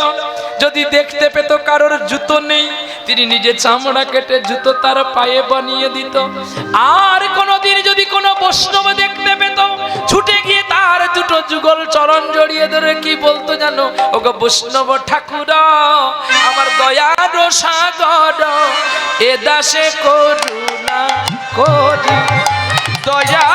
যদি দেখতে পেত কারোর জুতো নেই তিনি নিজে চামড়া কেটে জুতো তার পায়ে বানিয়ে দিত। আর কোনোদিন যদি কোনো বৈষ্ণব দেখতে পেত ছুটে গিয়ে তার দুটো যুগল চরণ জড়িয়ে ধরে কি বলতো জানো? ওগো বৈষ্ণব ঠাকুর আমার দয়ার সাগর, এ দাসে করুণা করি দয়া।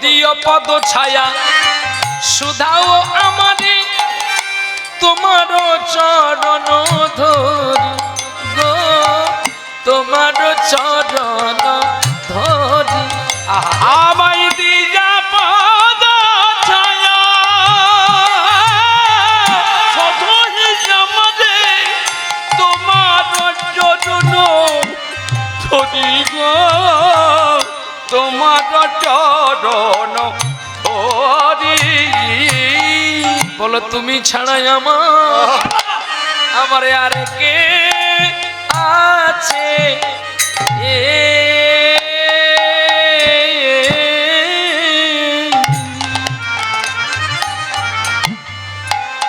দিও পদ ছায়া সুধাও আমারে তোমার চরণ ধরি গো, তোমার চরণ ধরি। আমায় দিয়া পদ ছায়া সধরি আমারে তোমার চরণ ধরি গো, তোমার চরণ ধরি। বলো তুমি ছাড়াই আমার আর কে আছে?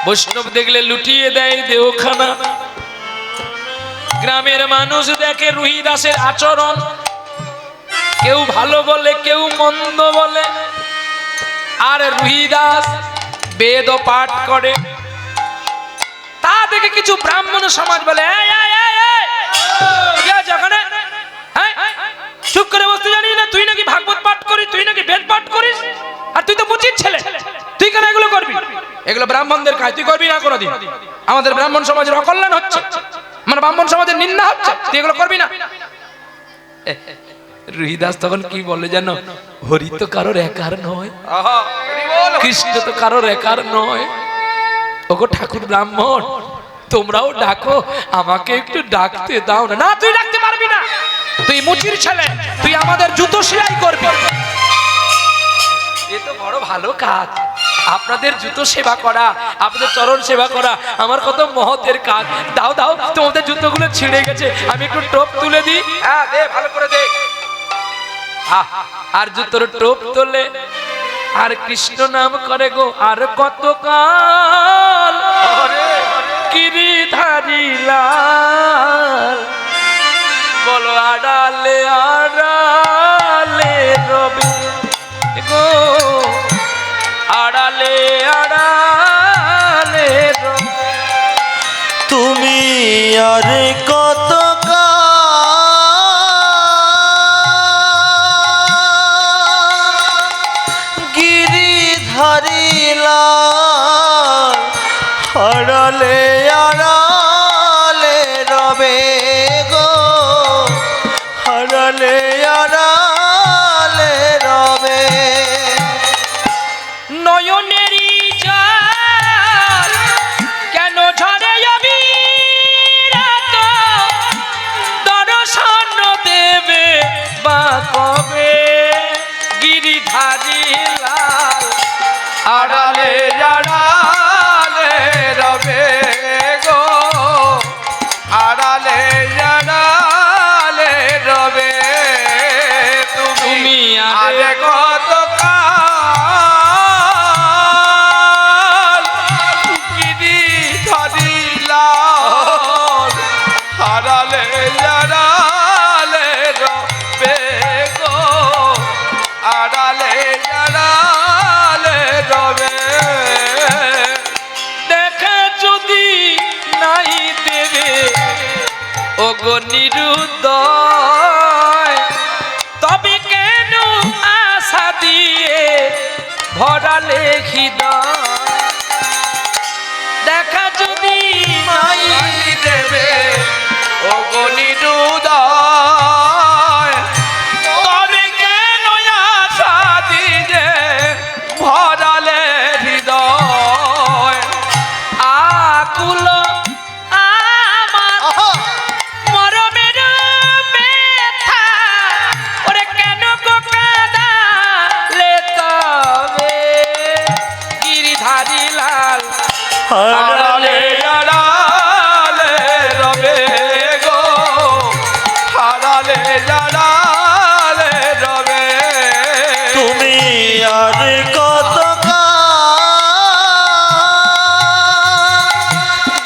বৈষ্ণব দেখলে লুটিয়ে দেয় দেহখানা। গ্রামের মানুষ দেখে রুহিদাসের আচরণ, কেউ ভালো বলে কেউ মন্দ বলে। আর রুহিদাস বেদ পাঠ করে, তা দেখে কিছু ব্রাহ্মণ সমাজ বলে চুপ করে বসতে জানিস না? তুই নাকি ভাগবত পাঠ করিস, তুই নাকি বেদ পাঠ করিস, আর তুই তো মুচির ছেলে, তুই কেন এগুলো করবি? এগুলো ব্রাহ্মণদের কাজ, তুই করবি না কোনোদিন। আমাদের ব্রাহ্মণ সমাজের অকল্যাণ হচ্ছে, মানে ব্রাহ্মণ সমাজের নিন্দা হচ্ছে, তুই এগুলো করবি না। রুহিদাস তখন কি বলে জানো? হরি তো কারোর একার নয়, কৃষ্ণ তো কারোর একার নয়। ওগো ঠাকুর ব্রাহ্মণ তোমরাও ডাকো, আমাকে একটু ডাকতে দাও না। না তুই ডাকতে পারবি না, তুই মুচির ছেলে, তুই আমাদের জুতো সেলাই করবি। এ তো বড় ভালো কাজ, আপনাদের জুতো সেবা করা, আপনাদের চরণ সেবা করা আমার কত মহতের কাজ। দাও দাও, তোমাদের জুতোগুলো ছিঁড়ে গেছে, আমি একটু টোপ তুলে দিই। হ্যাঁ দে, ভালো করে দে। আর জুতোর টোপ তোলে আর কৃষ্ণ নাম করে গো। আর কত কাল গিরিধারী লাল, বলো আড়ালে আড়ালে রবি গো, আড়ালে আড়ালে রবি। তুমি আর কত লাল আড়ালে আড়ালে রবে গো, আড়ালে আড়ালে রবে। নয়নেরই জল কেন ঝরে অবিরত, দর্শন দেবে বা কবে গিরিধারী লাল আড়ালে আড়ালে রবে গো, আড়ালে আড়ালে রবে। তুমি আরে কত কাল গিরিধারী লাল আড়ালে আড়ালে রবে গো, আড়ালে আড়ালে রবে। দেখা যদি নাই দেবে ওগো নিরুদয়, তবে কেন আশা দিয়ে ভরালে হৃদয়। দেখা যদি নাই দেবে ও গণিরুদয়, তবে কেন আশা দিয়ে ভরালে হৃদয়। আকুল আমার মরমের ব্যথা, ওরে কেন গো কাঁদালে তবে গিরিধারী লাল আড়ালে আড়ালে রবে গো, আড়ালে আড়ালে রবে। তুমি আর কত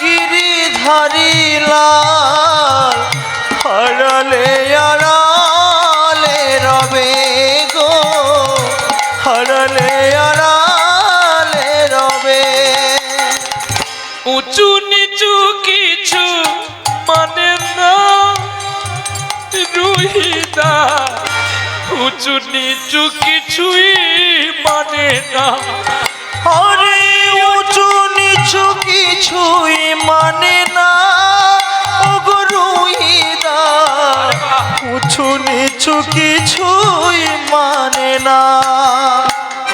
গিরিধারী লাল আড়ালে আড়ালে রবে গো, আড়ালে আড়ালে রবে। উঁচু নিচু কিছু মানে না রুহিদা, উঁচু নিচু কিছুই মানে না। আরে উঁচু নিচু কিছুই মানে না ওগো রুহিদা, উঁচু নিচু কিছুই মানে না।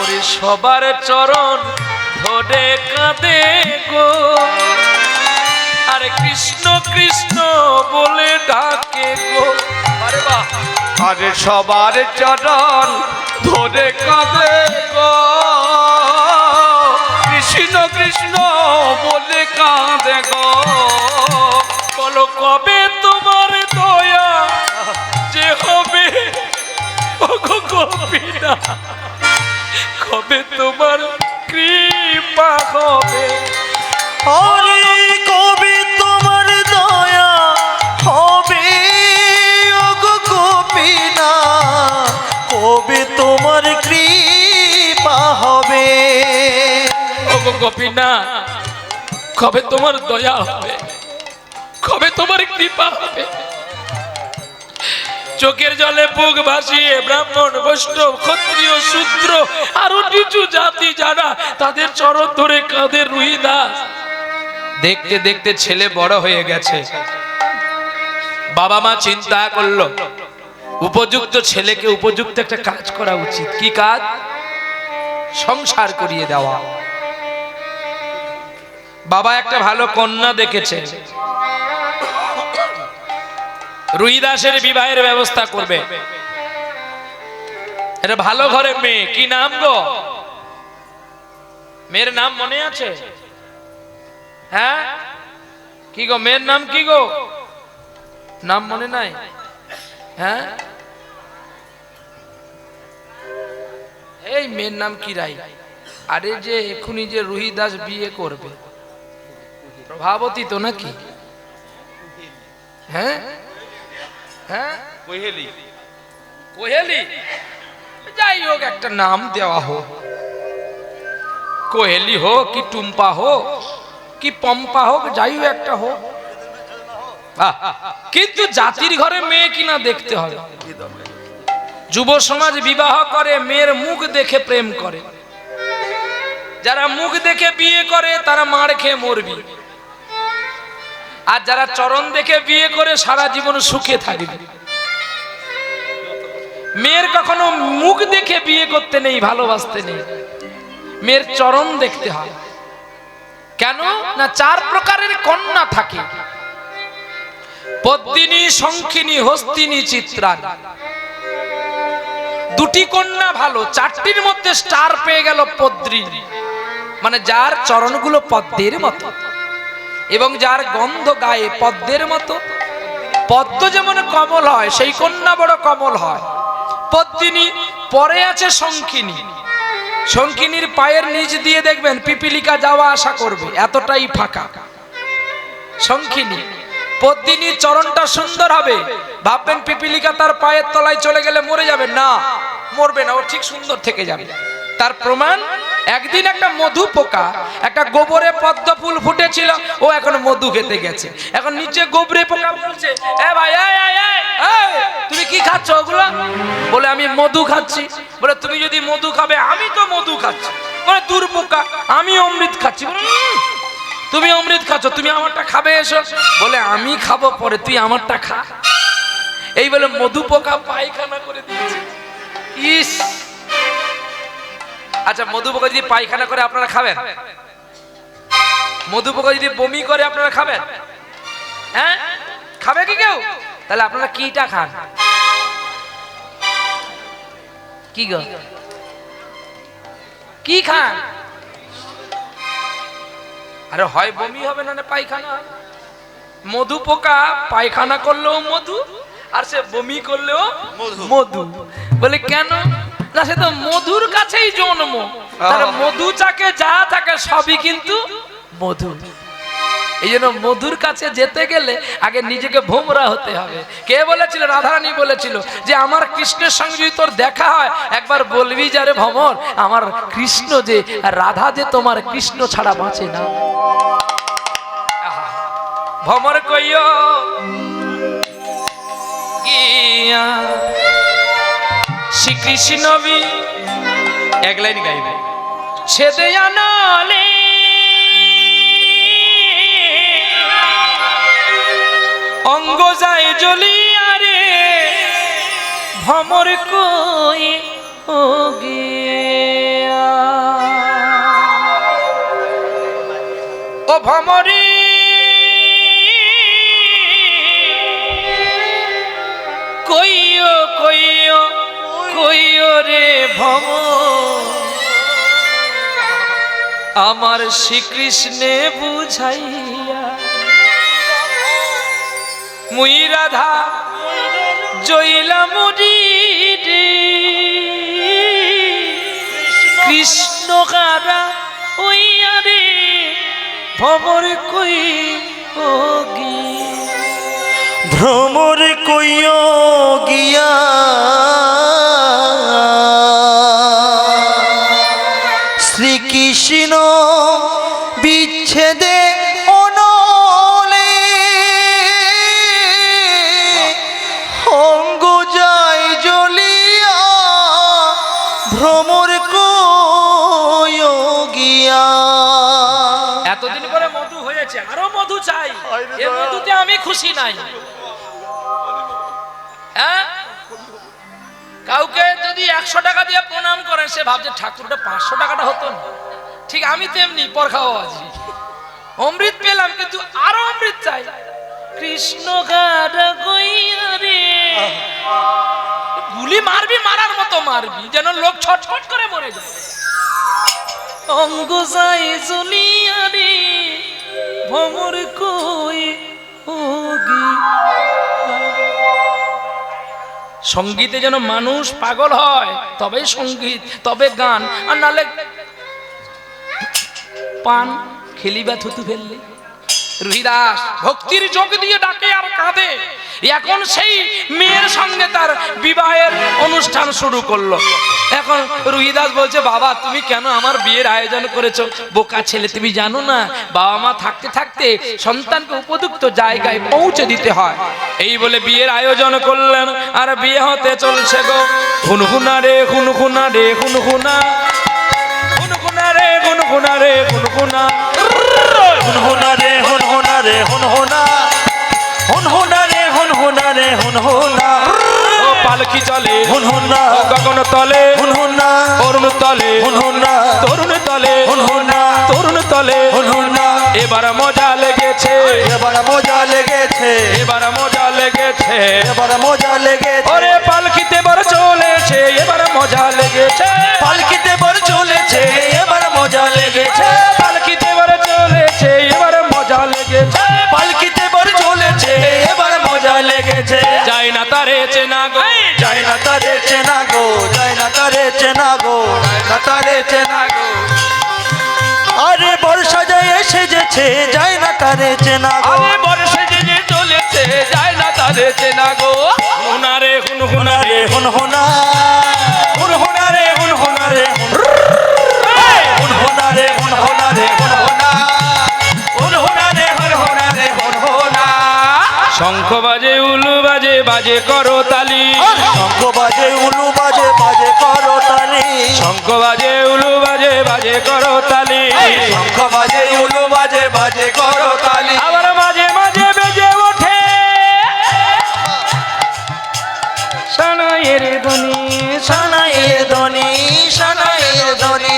ওরে সবার চরণ ধরে কাঁদে গো, আরে কৃষ্ণ কৃষ্ণ বলে ডাকে গো। আরে বাহ, আরে সবার চরণ ধরে কাঁদে গো, কৃষ্ণ কৃষ্ণ বলে কাঁদে গো। বলো কবে তোমার দয়া যে হবে ওগো গোপীনা, কবে তোমার কৃপা হবে। আরে কবে তোমার দয়া হবে ওগো গোপীনা, কবে তোমার কৃপা হবে। ওগো গোপীনা, কবে তোমার দয়া হবে, কবে তোমার কৃপা হবে। চোখের জলে বুক ভাসিয়ে ব্রাহ্মণ বৈষ্ণব ক্ষত্রিয় শূদ্র আরো নিচু জাতি যারা, তাদের চরণ ধরে কাঁদে রুহিদাস। দেখতে দেখতে ছেলে বড় হয়ে গেছে, বাবা মা চিন্তা করলো উপযুক্ত ছেলেকে উপযুক্ত একটা কাজ করা উচিত। কি কাজ? সংসার করিয়ে দেওয়া। বাবা একটা ভালো কন্যা দেখেছে, রুহিদাসের বিবাহের ব্যবস্থা করবে। এটা ভালো ঘরের মেয়ে। কি নাম গো? মেয়ের নাম মনে আছে? হ্যাঁ, কি গো মেয়ের নাম কি গো? নাম মনে নাই? হ্যাঁ, এই মেয়ের নাম কি রাই? আরে যে এখুনি যে রুহিদাস বিয়ে করবে, প্রভাবতী তো নাকি? হ্যাঁ হ্যাঁ, কোহেলি। কোহেলি, যাই হোক একটা নাম দেওয়া হোক, কোহেলি হোক কি টুম্পা হোক কি পম্পা হোক, যাই হোক একটা হোক, কিন্তু জাতির ঘরে মেয়ে কিনা দেখতে হবে। যুব সমাজ বিবাহ করে মেয়ের মুখ দেখে প্রেম করে, যারা মুখ দেখে বিয়ে করে তারা মার খেয়ে মরবি, আর যারা চরণ দেখে বিয়ে করে সারা জীবন সুখে থাকবে। মেয়ের কখনো মুখ দেখে বিয়ে করতে নেই, ভালোবাসতে নেই, মেয়ের চরণ দেখতে হয়। কেন না 4 প্রকারের কন্যা থাকে, পদ্মিনী, শঙ্খিনী, হস্তিনী, চিত্রানী। 2টি কন্যা ভালো, 4টির মধ্যে স্টার পেয়ে গেল পদ্মিনী, মানে যার চরণগুলো পদ্মের মতো এবং যার গন্ধ গায়ে পদ্মের মতো। পদ্ম যেমন কমল হয়, সেই কন্যা বড় কমল হয় পদ্মিনী। পরে আছে শঙ্খিনী। শঙ্খিনীর পায়ের নিচ দিয়ে দেখবেন পিপিলিকা যাওয়া আসা করবে, এতটাই ফাঁকা শঙ্খিনী। পদ্মিনীর চরণটা সুন্দর হবে, ভাববেন পিপিলিকা তার পায়ের তলায় চলে গেলে মরে যাবে, না মরবে না, ও ঠিক সুন্দর থেকে যাবে। তার প্রমাণ, একদিন একটা মধু পোকা একটা গোবরে পদ্ম ফুল ফুটেছিল, ও এখন মধু খেতে গেছে। এখন নিচে গোবরে পোকা বলছে, এ ভাই তুমি কি খাচ্ছ ওগুলো? বলে আমি মধু খাচ্ছি। বলে তুমি যদি মধু খাবে, আমি তো মধু খাচ্ছি। বলে দূর পোকা, আমি অমৃত খাচ্ছি। তুমি অমৃত খাচ্ছ, তুমি আমারটা খাবে এসো। বলে আমি খাবো পরে, তুই আমারটা খা। এই বলে মধু পোকা পায়খানা করে দিয়েছে। ইস, আচ্ছা মধু পোকা যদি পায়খানা করে আপনারা খাবেন? মধু পোকা যদি বমি করে আপনারা খাবেন? হ্যাঁ, খাবে কি কেউ? তাহলে আপনারা কিটা খান? কি গো, কি খান? আরে হয় বমি হবে না পায়খানা। মধু পোকা পায়খানা করলেও মধু, আর সে বমি করলেও মধু। বলে কেন না, সে তো মধুর কাছেই জন্ম। তার মধু চাকে যা থাকে সবই কিন্তু মধু। এই জন্য মধুর কাছে যেতে গেলে আগে নিজেকে ভোমরা হতে হবে। কে বলেছিল? রাধারানী বলেছিল যে আমার কৃষ্ণের সঙ্গে যদি তোর দেখা হয়, একবার বলবি যারে ভ্রমর, আমার কৃষ্ণ যে, রাধা যে তোমার কৃষ্ণ ছাড়া বাঁচে না। ভ্রমর কইও গিয়া শ্রীকৃষ্ণ বি, এক লাইন গাইবে, ছেদে আনলে অঙ্গ যায় জ্বলিয়া রে, ভ্রমর কই ও গিয়া। ও ভ্রমরে কইও কইও কইও রে ভ্রমর, আমার শ্রীকৃষ্ণে বুঝাইয়া। মুই রাধা জইলা মুরি রে, কৃষ্ণ কারা ওইয়া রে, ভ্রমর কই ও গিয়া। ভ্রমর কইও গিয়া শ্রীকৃষ্ণ বিচ্ছেদে অনলে, অঙ্গ যায় জ্বলিয়া, ভ্রমর কইও গিয়া। এতদিন পরে মধু হয়েছে, আরো মধু চাই। এ মধুতে আমি খুশি নাই। হ্যাঁ, কাউকে যদি 100 টাকা দিয়ে প্রণাম করেন, সে ভাবছে ঠাকুরটা 500 টাকাটা হতো না। ঠিক আমি তেমনি পরখাও আছি, অমৃত পেলাম কিন্তু আরো অমৃত চাই। কৃষ্ণ গাড়া গইয়া রে, গুলি মারবি, মারার মতো মারবি যেন লোক ছটফট করে মরে যায়। অঙ্গ যায় জ্বলিয়া রে, ভ্রমর কই ও গিয়া। সঙ্গীতে যেন মানুষ পাগল হয়, তবে সঙ্গীত, তবে গান, আর নালে পান খেলি বা থুতু ফেললে। রুহিদাস ভক্তির যোগ দিয়ে ডাকে আর কাঁদে। এখন সেই মেয়ের সঙ্গে তার বিবাহের অনুষ্ঠান শুরু করলো। এখন রুহিদাস বলছে, বাবা তুমি কেন আমার বিয়ের আয়োজন করেছো? বোকা ছেলে, তুমি জানো না বাবা মা থাকতে থাকতে সন্তানকে উপযুক্ত জায়গায় পৌঁছে দিতে হয়। এই বলে বিয়ের আয়োজন করলেন, আর বিয়ে হতে চলছে গো। হুনহুনা রে হুনহুনা রে হুনহুনা, হুনহুনা রে হুনহুনা রে গুনগুনা, হুনহুনা রে হুনহুনা রে হুনহুনা, হুনহুনা রে হুনহুনা রে হুনহুনা, ও পালকি চলে হুনহুনা ও গগন তলে, হুনহুনা অরুণ তলে, হুনহুনা তরুণ তলে, হুনহুনা তরুণ তলে, হুনহুনা। এবার মজা লেগেছে, এবার মজা লেগেছে, এবার মজা লেগেছে, এবার মজা লেগেছে, ওরে পালকিতে বর চলেছে, এবার মজা লেগেছে, পালকিতে বর চলেছে, এবার মজা লেগেছে, পালকিতে বর চলেছে, এবার মজা লেগেছে, পালকিতে বর চলেছে, এবার মজা লেগেছে। যাই না তারে চেনা গো, যায় না তারে চেনা গো, যায় না তারে চেনা গো, যায় না তারে চেনা গো। আরে বর্ষা যায় এসেছে, যায় না তারে চেনা গো, আরে বর্ষে যে যে চলেছে, যাই না তারে চেনা গো, হুনা রে হুনহুনা রে, হুনহুনা হুনহুনা রে হুনহুনা রে হুনহুনা রে হুনহুনা রে হুনহুনা, হুনহুনা রে হুনহুনা রে হুনহুনা। শঙ্খ বাজে উলু বাজে, বাজে করো তালি, শঙ্খ বাজে উলু বাজে, বাজে করো তালি, শঙ্খ বাজে উলু বাজে, বাজে করো তালি, শঙ্খ বাজে উলু বাজে, বাজে করো তালি। আবার মাঝে মাঝে বেজে ওঠে সানাইয়ের ধ্বনি, সানাইয়ের ধ্বনি, সানাইয়ের ধ্বনি,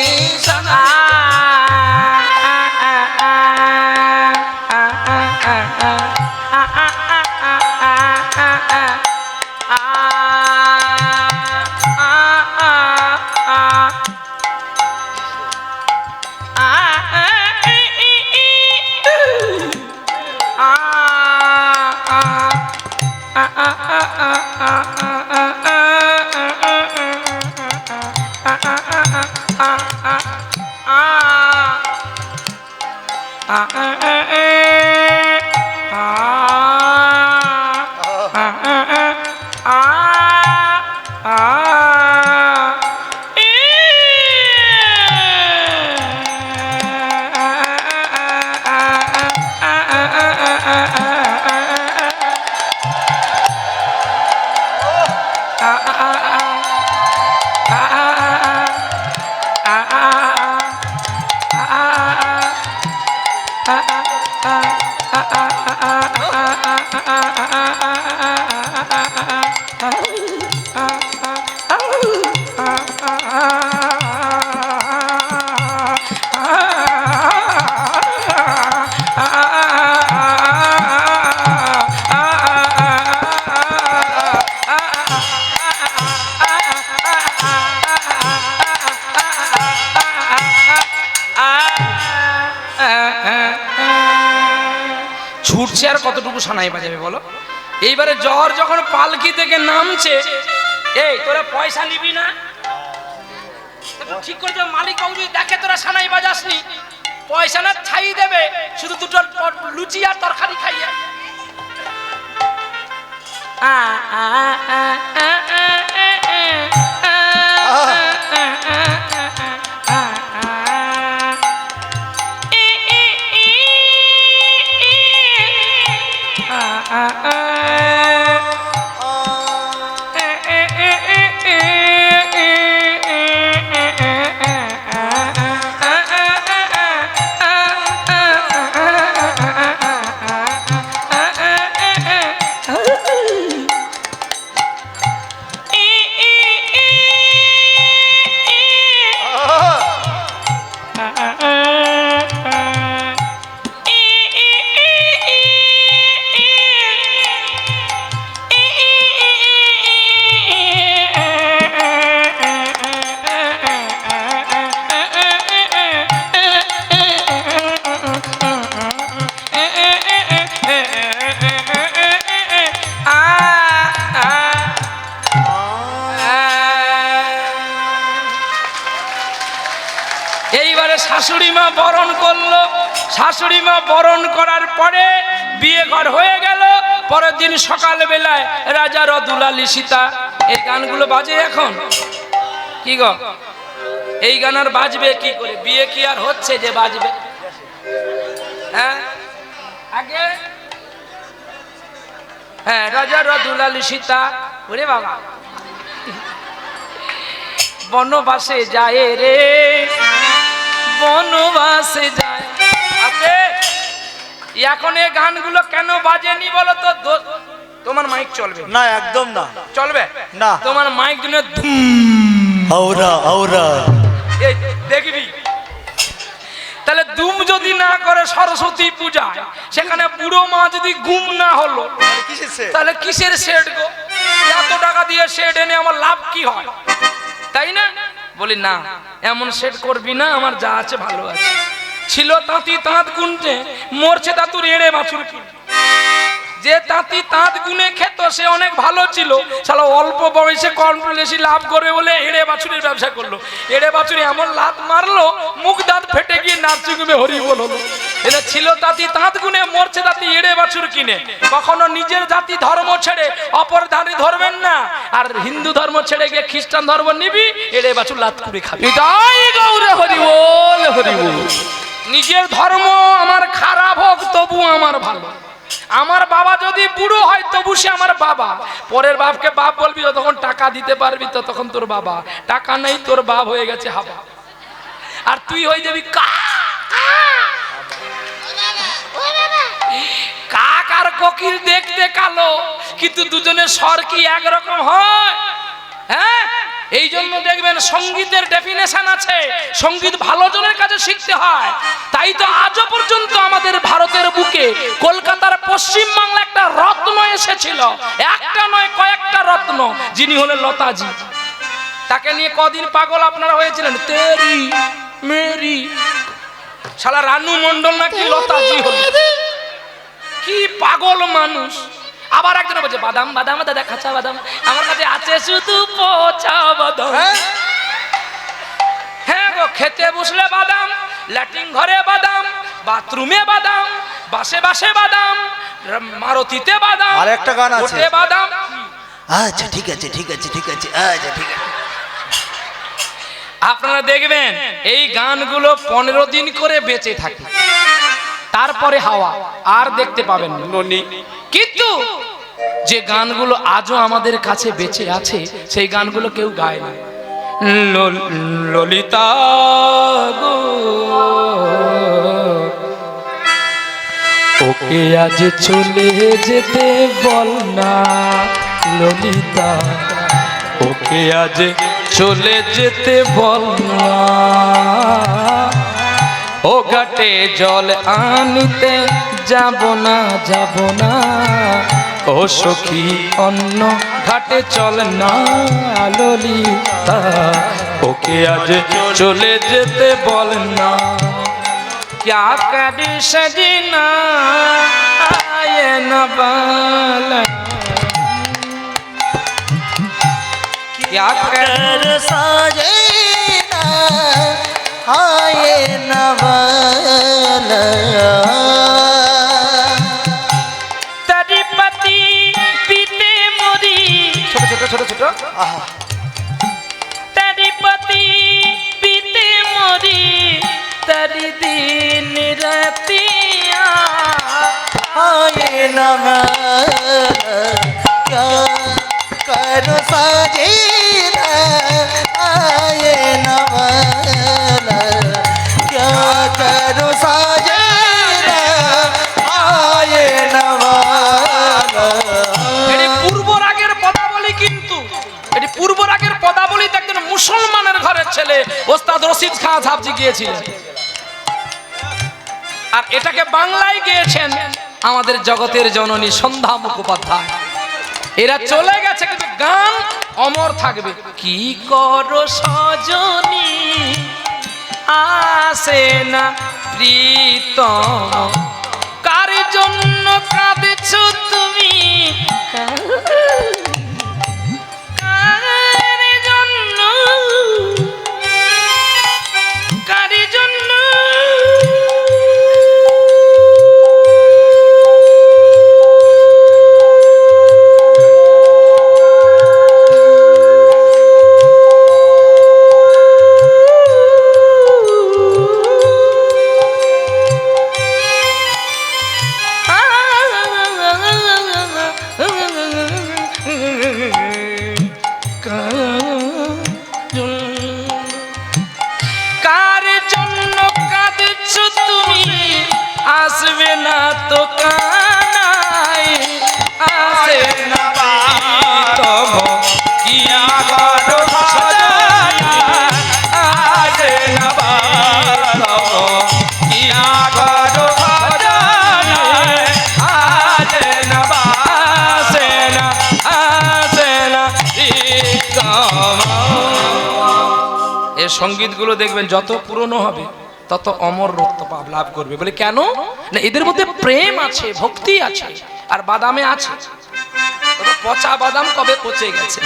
ছুটছে আর কতটুকু সানাই বাজাবে বলো। এইবারে জ্বর যখন পালকি থেকে নামছে, এই তোরা পয়সা নিবি না? ঠিক করে যে মালিক বাবু যদি দেখে তোরা সানাই বাজাসনি, পয়সা না ছাই দেবে, শুধু দুটো লুচি আর তরকারি খাইয়ে। এইবারে শাশুড়ি মা বরণ করলো, শাশুড়ি মা বরণ করার পরে বিয়ে ঘর হয়ে গেল। পরের দিন সকাল বেলায় রাজা দুলালী সীতা, এই গানগুলো বাজে এখন কি গো? এই গান আর বাজবে কি করে? বিয়ে কি আর হচ্ছে যে বাজবে? হ্যাঁ আগে হ্যাঁ রাজা দুলালী সীতা, ওরে বাবা বনবাসে যায় রে, বনবাস আসে যায় আছে। এখন এই গানগুলো কেন বাজেনি বলো তো? তোমার মাইক চলবে না, একদম না। চলবে না। তোমার মাইক জন্য আওরা আওরা এই দেখবি। তাহলে দুম যদি না করে সরস্বতী পূজায়, সেখানে বুড়ো মা যদি গুম না হলো, তাহলে কিসের সেট গো? এত টাকা দিয়ে সেট এনে আমার লাভ কি হয়? তাই না? বলি না, এমন সেট করবি না, আমার যা আছে ভালো আছে। ছিল তাঁতি তাঁত গুনতে, মরছে তাতুর এড়ে বাছুর কি। যে তাঁতি তাঁত গুনে খেত সে অনেক ভালো ছিল, শালা অল্প বয়সে কম বেশি লাভ করবে বলে এড়ে বাছুরের ব্যবসা করলো। এড়ে বাছুরে এমন লাত মারলো, মুখ দাঁত ফেটে গিয়ে নাচি গুমে হরি বললো। এটা ছিল তাঁতি তাঁত গুনে, মরছে তাঁতি এড়ে বাছুর কিনে। কখনো নিজের জাতি ধর্ম ছেড়ে অপর ধারে ধরবেন না, আর হিন্দু ধর্ম ছেড়ে গিয়ে খ্রিস্টান ধর্ম নিবি, এড়ে বাছুর লাত করে খাবি। এটাই গৌরে হরি বল, হরি বল। নিজের ধর্ম আমার খারাপ হোক তবু আমার ভালো। আমার বাবা যদি বুড়ো হয় তবু সে আমার বাবা। পরের বাপকে বাপ বলবি, যতক্ষণ টাকা দিতে পারবি ততক্ষণ তোর বাবা। টাকা নেই, তোর বাপ হয়ে গেছে হাবা, আর তুই হয়ে যাবি কাক আর কোকিল দেখতে কালো, কিন্তু দুজনের স্বর কি একরকম হয়? হ্যাঁ, এই জন্য দেখবেন সঙ্গীতের ডেফিনেশন আছে, সঙ্গীত ভালো জনের কাছে শিখতে হয়। তাই তো আজও পর্যন্ত আমাদের ভারতের বুকে কলকাতার পশ্চিম বাংলা একটা রত্ন এসেছিল, একটা নয় কয়েকটা রত্ন, যিনি হলেন লতাজি। তাকে নিয়ে কদিন পাগল আপনারা হয়েছিলেন, তেরি মেরি। শালা রানু মন্ডল নাকি লতাজি হল, কি পাগল মানুষ। আবার একজন বলছে বাদাম বাদাম দাদা কাঁচা বাদাম আমার কাছে আছে শুধু পচা বাদাম। হ্যাঁ গো, খেতে বসলে বাদাম, ল্যাট্রিন ঘরে বাদাম, বাথরুমে বাদাম, বাসে বাসে বাদাম, মারুতিতে বাদাম, আর একটা গান আছে, ওতে বাদাম। আচ্ছা ঠিক আছে ঠিক আছে ঠিক আছে, আচ্ছা ঠিক আছে। আপনারা দেখবেন এই গানগুলো 15 দিন করে বেঁচে থাকে, তারপরে হাওয়া আর দেখতে পাবেন না। কিন্তু যে গানগুলো আজও আমাদের কাছে বেঁচে আছে, সেই গানগুলো কেউ গায় না। ললিতা গো, ওকে আজ চলে যেতে বল না ললিতা, ওকে আজ চলে যেতে বল না। ও ঘাটে জল আনিতে যাব না যাব না, ও সখী অন্য ঘাটে চল না ললিতা, ওকে আজ চলে যেতে বল না। क्या करे सजना आए न बाला, क्या कर साजना आए न वाला, तेरी पति पीते मोरी, छोटो छोटो छोटो छोटो, तेरी पति पीते मोरी, तेरी दिन रातिया आए न वाला, क्या कर साजना आए न वाला, क्या कर साजना आए न वाला। এটি পূর্ব রাগের পদাবলী, কিন্তু এটি পূর্ব রাগের পদাবলীতে একজন মুসলমানের ঘরের ছেলে ওস্তাদ রশিদ খান সাহেবজি গিয়েছিলেন, আর এটাকে বাংলায় গেয়েছেন আমাদের জগতের জননী সন্ধ্যা মুখোপাধ্যায়। এরা চলে গেছে কিন্তু গান অমর থাকবে। কি করো সজনী আসে না প্রীতম, কার জন্য কাঁদছো তুমি, কার জন্য, কার জন্য। সঙ্গীতগুলো দেখবেন যত পুরনো হবে তত অমরত্ব লাভ করবে। বলে কেন? না এদের মধ্যে প্রেম আছে, ভক্তি আছে, আর বাদামে আছে। ওটা পচা বাদাম কবে পচে গেছে।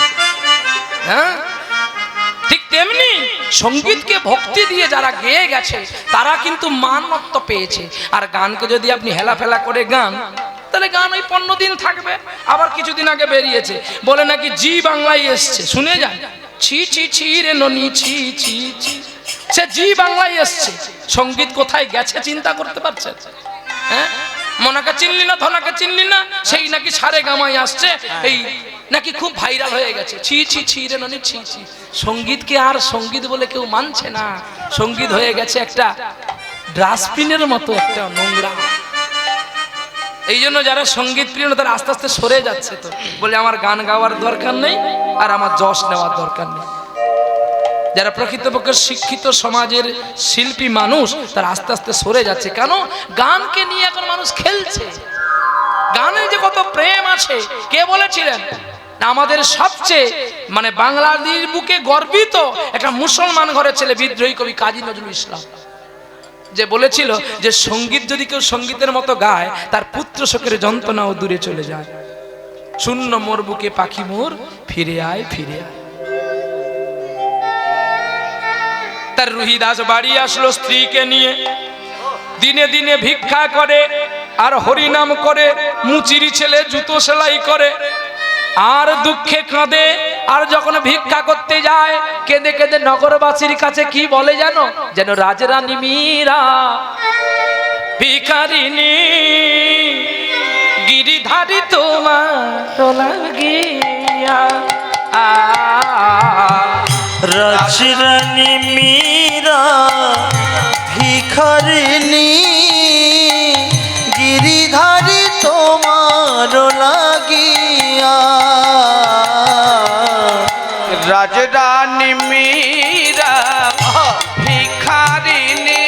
হ্যাঁ, ঠিক তেমনি সঙ্গীতকে ভক্তি দিয়ে যারা গেয়ে গেছে তারা কিন্তু মানত্ব পেয়েছে। আর গানকে যদি আপনি হেলাফেলা করে গান, তাহলে গান ওই 15 দিন থাকবে। আবার কিছুদিন আগে বেরিয়েছে বলে নাকি জি বাংলায় এসছে, শুনে যান। ছি ছি ছি রে ননি ছি ছি ছি, সে জি বাংলায় এসছে। সঙ্গীত কোথায় গেছে চিন্তা করতে পারছেন? হ্যাঁ, মনাকে চিনলি না, ধনাকে চিনলি না, সেই নাকি সারে গামাই আসছে, এই নাকি খুব ভাইরাল হয়ে গেছে। ছি ছি ছি রে ননি ছি ছি। সঙ্গীতকে আর সঙ্গীত বলে কেউ মানছে না। সঙ্গীত হয়ে গেছে একটা ডাস্টবিনের মতো, একটা নোংরা। এই জন্য যারা সঙ্গীত প্রিয় তারা আস্তে আস্তে সরে যাচ্ছে। তো বলে আমার গান গাওয়ার দরকার নেই আর আমার যশ নেওয়ার দরকার নেই। যারা প্রকৃতপক্ষে শিক্ষিত সমাজের শিল্পী মানুষ তারা আস্তে আস্তে সরে যাচ্ছে। কেন? গানকে নিয়ে এখন মানুষ খেলছে। গানে যে কত প্রেম আছে, কে বলেছিলেন? আমাদের সবচেয়ে বাংলাদেশ বুকে গর্বিত একটা মুসলমান ঘরের ছেলে বিদ্রোহী কবি কাজী নজরুল ইসলাম, যে বলেছিল যে সঙ্গীত যদি কেউ সঙ্গীতের মতো গায় তার পুত্র শোকের যন্ত্রণাও দূরে চলে যায়। শূন্য মোর বুকে পাখি মোর ফিরে আয় ফিরে আয়। তার রুহি দাস বাড়ি আসলো স্ত্রীকে নিয়ে, দিনে দিনে ভিক্ষা করে আর হরিনাম করে, মুচিরি ছেলে জুতো সেলাই করে আর দুঃখে কাঁদে। আর যখন ভিক্ষা করতে যায় কেঁদে কেঁদে নগরবাসীর কাছে কি বলে জানো? যেন রাজরানী মীরা ভিখারিনী গিরিধারী তোমার লাগিয়া। রাজরানী মীরা ভিখারিনী গিরিধারী তোমার লাগিয়া। রাজরানী মীরা ভিখারিনী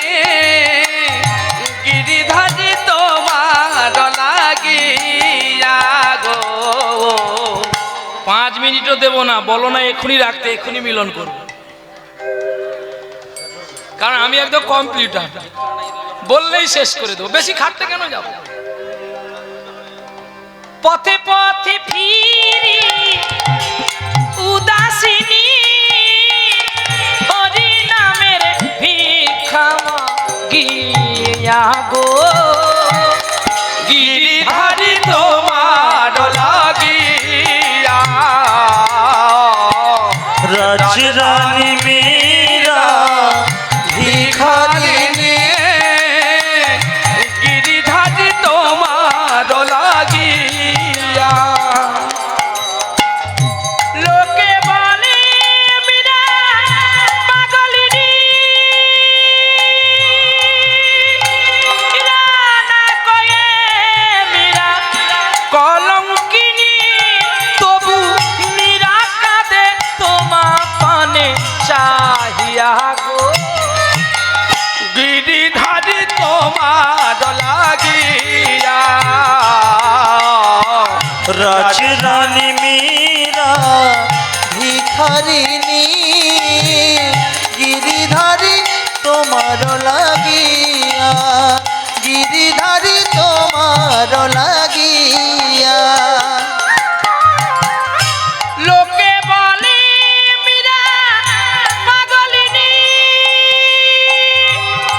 গিরিধারী তোমার লাগিয়া গো। 5 মিনিটও দেবো না, বলো না এক্ষুনি রাখতে, এক্ষুনি মিলন করবো। কারণ আমি একদম কম্পিউটার, বললেই শেষ করে দেবো, বেশি খাটতে কেন যাবো। পথে পথে ফিরি উদাসিনী হরি নামের ভিক্ষা গিয়া গো। গিরিধারী তোমার লাগিয়া। রাজরানী মীরা ভিখারিনী গিরিধারী তোমার লাগিয়া। লোকে বলে মীরা পাগলিনী, রানা কয়ে মীরা কলঙ্কিনী, তবু মীরা কাঁদে তোমার পানে চাহিয়া গো। গিরিধারী তোমার লাগিয়া। রাজরানী মীরা ভিখারিনী গিরিধারী তোমার লাগিয়া। গিরিধারী তোমার লাগিয়া। লোকে বলে মীরা পাগলিনী,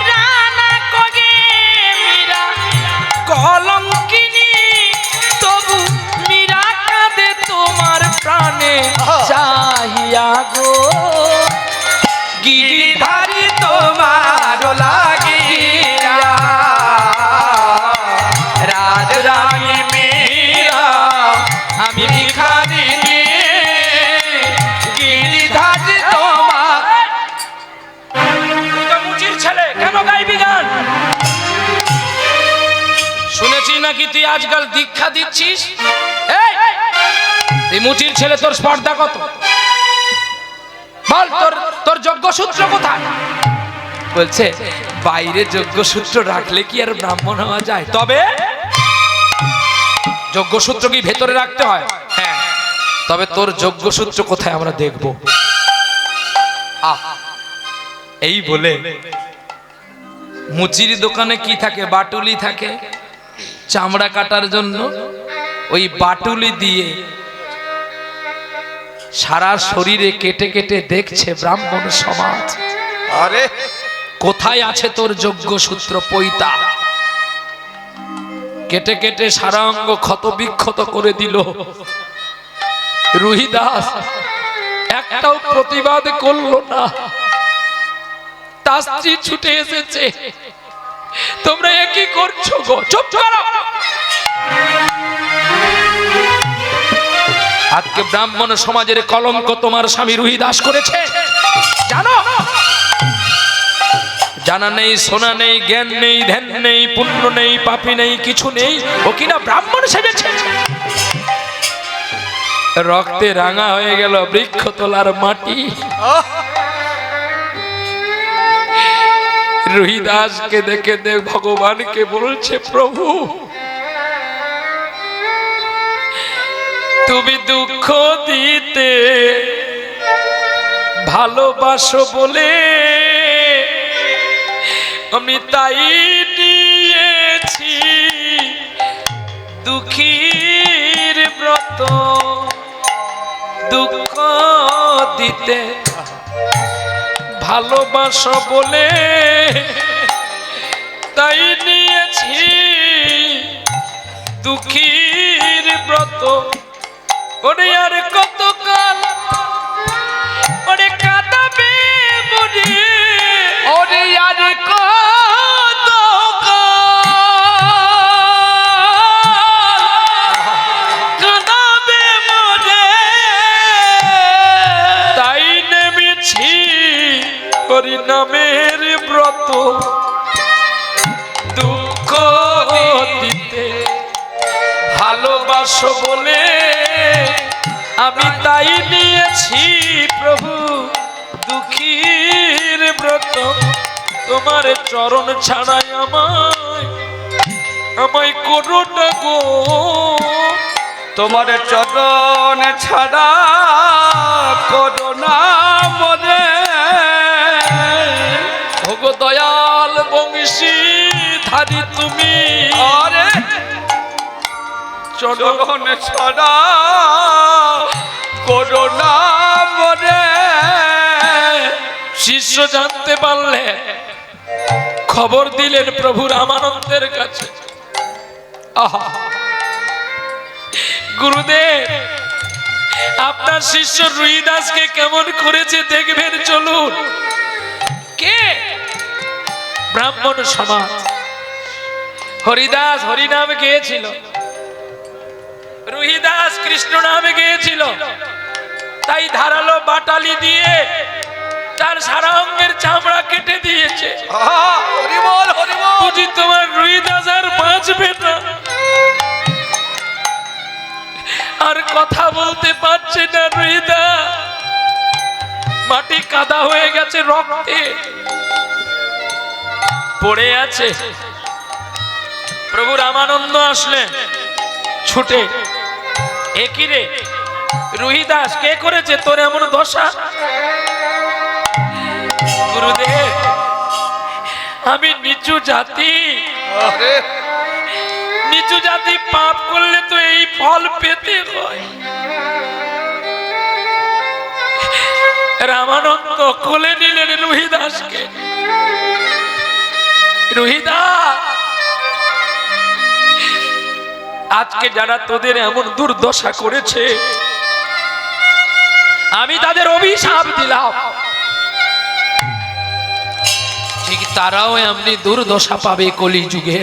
রানা কগে মীরা কলঙ্কিনী, তবু মীরা কাঁদে তোমার প্রাণে চাহিয়া গো। গিরিধারী তোমার লাগিয়া। রাজরানী মীরা আমি ভিখারিনী গিরিধারী তোমার। তুই তো মুচির ছেলে, কেন গাইবি গান? শুনেছি নাকি তুই আজকাল দীক্ষা দিচ্ছিস? এই, তুই মুচির ছেলে, তোর স্পর্ধা কত? বল, তোর যোগ্যসূত্র কোথায়? বলছে বাইরে যোগ্যসূত্র রাখলে কি আর ব্রাহ্মণ হওয়া যায়? তবে যোগ্যসূত্র কি ভেতরে রাখতে হয়? হ্যাঁ, তবে তোর যোগ্যসূত্র কোথায় আমরা দেখব। এই বলে মুচির দোকানে কি থাকে? বাটুলি থাকে চামড়া কাটার জন্য। ওই বাটুলি দিয়ে সারা শরীরে কেটে কেটে দেখছে ব্রাহ্মণ সমাজ, আরে কোথায় আছে তোর যোগ্য সূত্র পৈতা। কেটে কেটে সারা অঙ্গ ক্ষত বিক্ষত করে দিল। রুহিদাস একটাও প্রতিবাদ করলো না। তার স্ত্রী ছুটে এসেছে, তোমরা এ কি করছো গো? চুপ করো। আজকে ব্রাহ্মণ সমাজের কলঙ্ক তোমার স্বামী রুহিদাস করেছে, জানো? জানা নেই, শোনা নেই, জ্ঞান নেই, ধ্যান নেই, পুণ্য নেই, পাপী নেই, কিছু নেই, ও কিনা ব্রাহ্মণ সেজেছে। রক্তে রাঙা হয়ে গেল বৃক্ষ তোলার মাটি। রুহিদাসকে দেখে দেখ ভগবানকে বলছে, প্রভু তুমি দুঃখ দিতে ভালোবাসো বলে আমি তাই নিয়েছি দুঃখীর ব্রত। দুঃখ দিতে ভালোবাসো বলে তাই নিয়েছি দুঃখীর ব্রত। ওরে আর কতকাল ওরে কাঁদাবে মনে, ওরে আর কাঁদাবে মনে, তাই নেমেছি হরিনামের ব্রত। দুঃখ দিতে ভালোবাসো বলে আমি তাই নিয়েছি প্রভু দুঃখীর ব্রত। তোমার চরণ ছাড়াই আমায় করো না গো, তোমার চরণ ছাড়া করো না মনে। ভোগ দয়াল বংশী ধারি তুমি, আরে চরণ ছাড়া করো না মনে। শিষ্য জানতে পারলে খবর দিলেন প্রভু রামানন্দের কাছে। আহা গুরুদেব, আপনার শিষ্য রুহিদাসকে কেমন করেছে দেখবেন, চলুন। কে? ব্রাহ্মণ সমাজ। হরিদাস হরিনাম গেয়েছিল, রুহিদাস কৃষ্ণ নামে গেয়েছিল, তাই ধারালো বাটালি দিয়ে তার সারা অঙ্গের চামড়া কেটে দিয়েছে। হরিবল হরিবল। বুঝি তোমার রুহিদাস আর বাঁচবে না, আর কথা বলতে পারছে না। রুহিদাস মাটি কাদা হয়ে গেছে, রক্তে পড়ে আছে। প্রভু রামানন্দ আসলেন ছুটে, একই রে রুহিদাস, কে করেছে তোর এমন দশা? গুরুদেব, আমি নিচু জাতি, নিচু জাতি পাপ করলে তো এই ফল পেতে হয়। রামানন্দ কোলে নিলেন রুহিদাসকে। রুহিদাস, আজকে যারা তোদের এমন দুর্দশা করেছে আমি তাদের অভিশাপ দিলাম, ঠিক তারাও এমনি দুর্দশা পাবে কলিযুগে।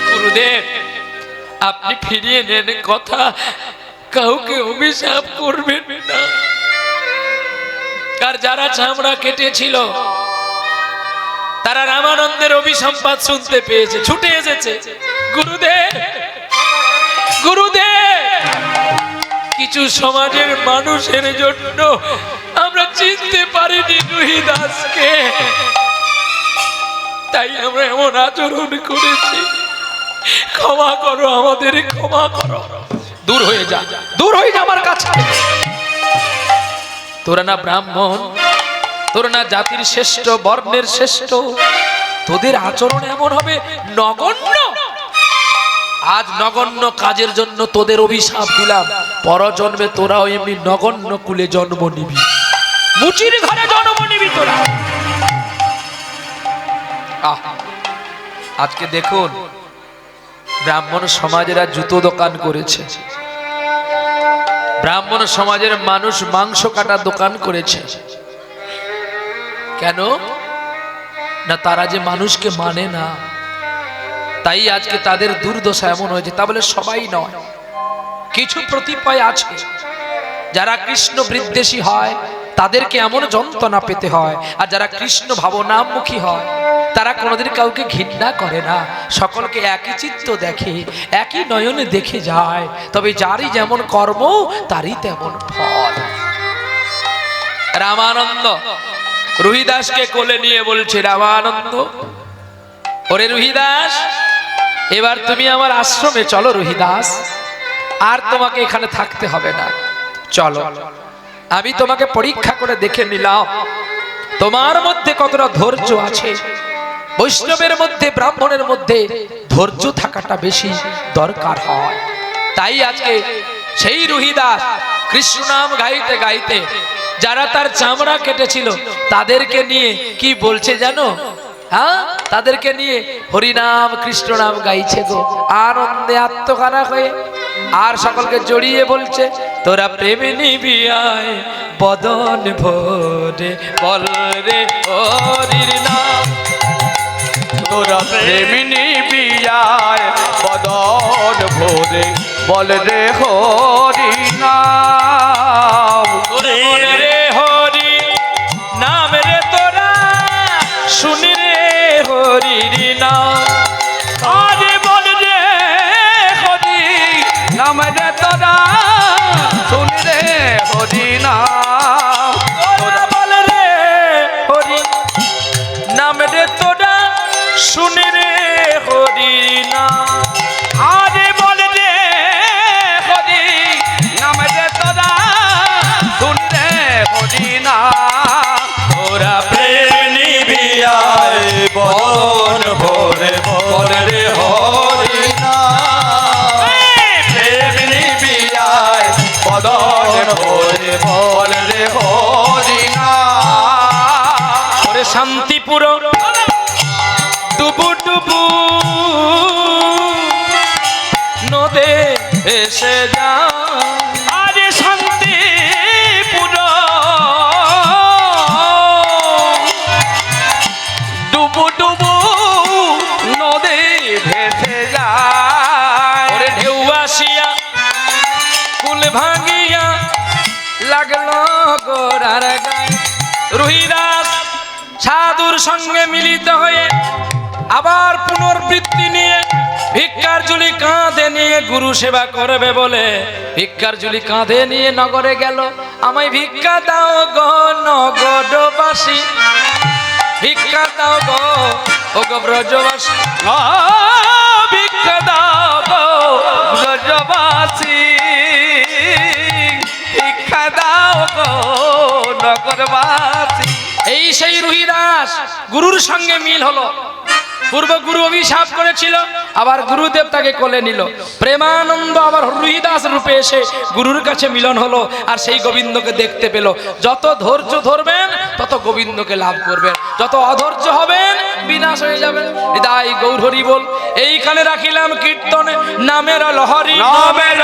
গুরুদেব, আপনি ফিরিয়ে নেন কথা, কাউকে অভিশাপ করবেন না। আর যারা চামড়া কেটেছিল তারা রামানন্দের অভিসম্পাদ শুনতে পেয়েছে, ছুটে এসেছে। গুরুদেব, গুরুদেব, কিছু সমাজের মানুষের জন্য আমরা চিনতে পারিনি রুহিদাসকে, তাই আমরা এমন আচরণ করেছি, ক্ষমা করো আমাদের, ক্ষমা করো। দূর হয়ে যা, দূর হয়ে যা আমার কাছে। তোরা না ব্রাহ্মণ, তোর না জাতির শ্রেষ্ঠ, বর্ণের শ্রেষ্ঠ, তোদের আচরণ এমন হবে নগণ্য। আজ নগণ্য কাজের জন্য তোদের অভিশাপ দিলাম, পরজন্মে তোরাও এমনি নগণ্য কুলে জন্ম নিবি, মুচির ঘরে জন্ম নিবি তোরা। আজকে দেখুন ব্রাহ্মণ সমাজেরা জুতো দোকান করেছে, ব্রাহ্মণ সমাজের মানুষ মাংস কাটার দোকান করেছে। কেন না? তারা যে মানুষকে মানে না, তাই আজকে তাদের দুর্দশা এমন হয়েছে। তা বলে সবাই নয়, কিছু প্রতিপয় আছে যারা কৃষ্ণ বিদ্বেষী হয়, তাদেরকে এমন যন্ত্রণা পেতে হয়। আর যারা কৃষ্ণ ভাবনামুখী হয়, তারা কোনোদিন কাউকে ঘৃণা করে না, সকলকে একই চিত্ত দেখে, একই নয়নে দেখে যায়। তবে যারই যেমন কর্ম তারই তেমন ফল। রামানন্দ রুহিদাসকে কোলে নিয়ে বলছে, রামানন্দ, ওরে রুহিদাস, এবার তুমি আমার আশ্রমে চলো রুহিদাস, আর তোমাকে এখানে থাকতে হবে না, চলো। আমি তোমাকে পরীক্ষা করে দেখে নিলাম তোমার মধ্যে কতটা ধৈর্য আছে। বৈষ্ণবের মধ্যে, ব্রাহ্মণের মধ্যে ধৈর্য থাকাটা বেশি দরকার হয়। তাই আজকে সেই রুহিদাস কৃষ্ণ নাম গাইতে গাইতে যারা তার চামড়া কেটেছিল তাদেরকে নিয়ে কি বলছে জানো? হ্যাঁ, তাদেরকে নিয়ে হরিনাম কৃষ্ণ নাম গাইছে গো, আনন্দে আত্মখানা হয়ে। আর সকলকে জড়িয়ে বলছে, তোরা প্রেমে নিবি আয় বদন ভরে, বল রে হরির নাম। তোরা প্রেমে নিবি আয় বদন ভরে, বল রে হরি নাম। বল রে হরি নাম রে তোরা শুনি রে হরির নাম। আরে বল রে হরি নাম রে তোরা শুনি রে হরি নাম। তোরা বল রে হরি নাম রে তোরা শুনি রে হরির নাম। আরে বল রে হরি নাম রে তোরা শুনি রে হরি নাম। তোরা প্রেম নিবি আয় বদন ভরে, বল রে হরি নাম। প্রেম নিবি আয় বদন ভরে, বল রে হরি নাম। ওরে শান্তিপুর ডুবু ডুবু নদে এসে যা। আরে শান্তিপুর ডুবু ডুবু নদী ভেসে যায়। ওরে ঢেউ আসিয়া কুল ভাঙিয়া লাগলো গোড়ার গায়ে। রুহিদাস সাধুর সঙ্গে মিলিত হয়ে আবার পুনর্বৃত্তি নিয়ে ভিক্ষার ঝুলি কাঁধে নিয়ে গুরু সেবা করবে বলে ভিক্ষার ঝুলি কাঁধে নিয়ে নগরে গেল। আমায় ভিক্ষা দাও গো নগরবাসী, ভিক্ষা দাও গো ও গো ব্রজবাসী, ভিক্ষা দাও গো ব্রজবাসী, ভিক্ষা দাও গো নগরবাসী। এই সেই রুহিদাস গুরুর সঙ্গে মিল হলো। পূর্ব গুরু অভিশাপ করেছিল, আবার গুরুদেব তাকে কোলে নিল। প্রেমানন্দ আবার রুহিদাস রূপে এসে গুরুর কাছে মিলন হলো, আর সেই গোবিন্দকে দেখতে পেল। যত ধৈর্য ধরবেন তত গোবিন্দকে লাভ করবেন, যত অধৈর্য হবেন বিনাশ হয়ে যাবেন। হৃদয় গৌর হরি বল। এইখানে রাখিলাম কীর্তনে নামের লহরী, নামের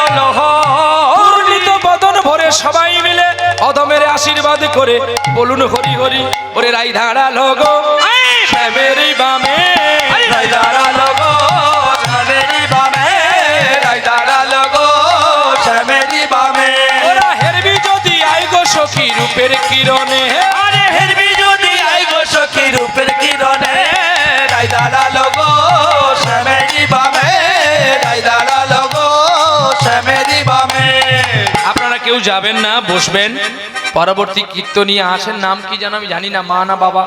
পূর্ণিত বদন ভরে সবাই মিলে অদমের আশীর্বাদ করে বলুন হরি হরি। ওরে রাই ধারালো গো শ্যামের বামে, রাই দাঁড়ালো গো শ্যামেরি বামে, রাই দাঁড়ালো গো শ্যামেরি বামে। ওরা হেরবি যদি আই গো সখী রূপের কিরণে, আরে হেরবি যদি আই গো সখী রূপের কিরণে, রাই দাঁড়ালো গো শ্যামেরি বামে, রাই দাঁড়ালো গো শ্যামেরি বামে। আপনারা কেউ যাবেন না, বসবেন। পরবর্তী কীর্তনিয়া আসেন, নাম কি জানো আমি জানি না, মা না বাবা?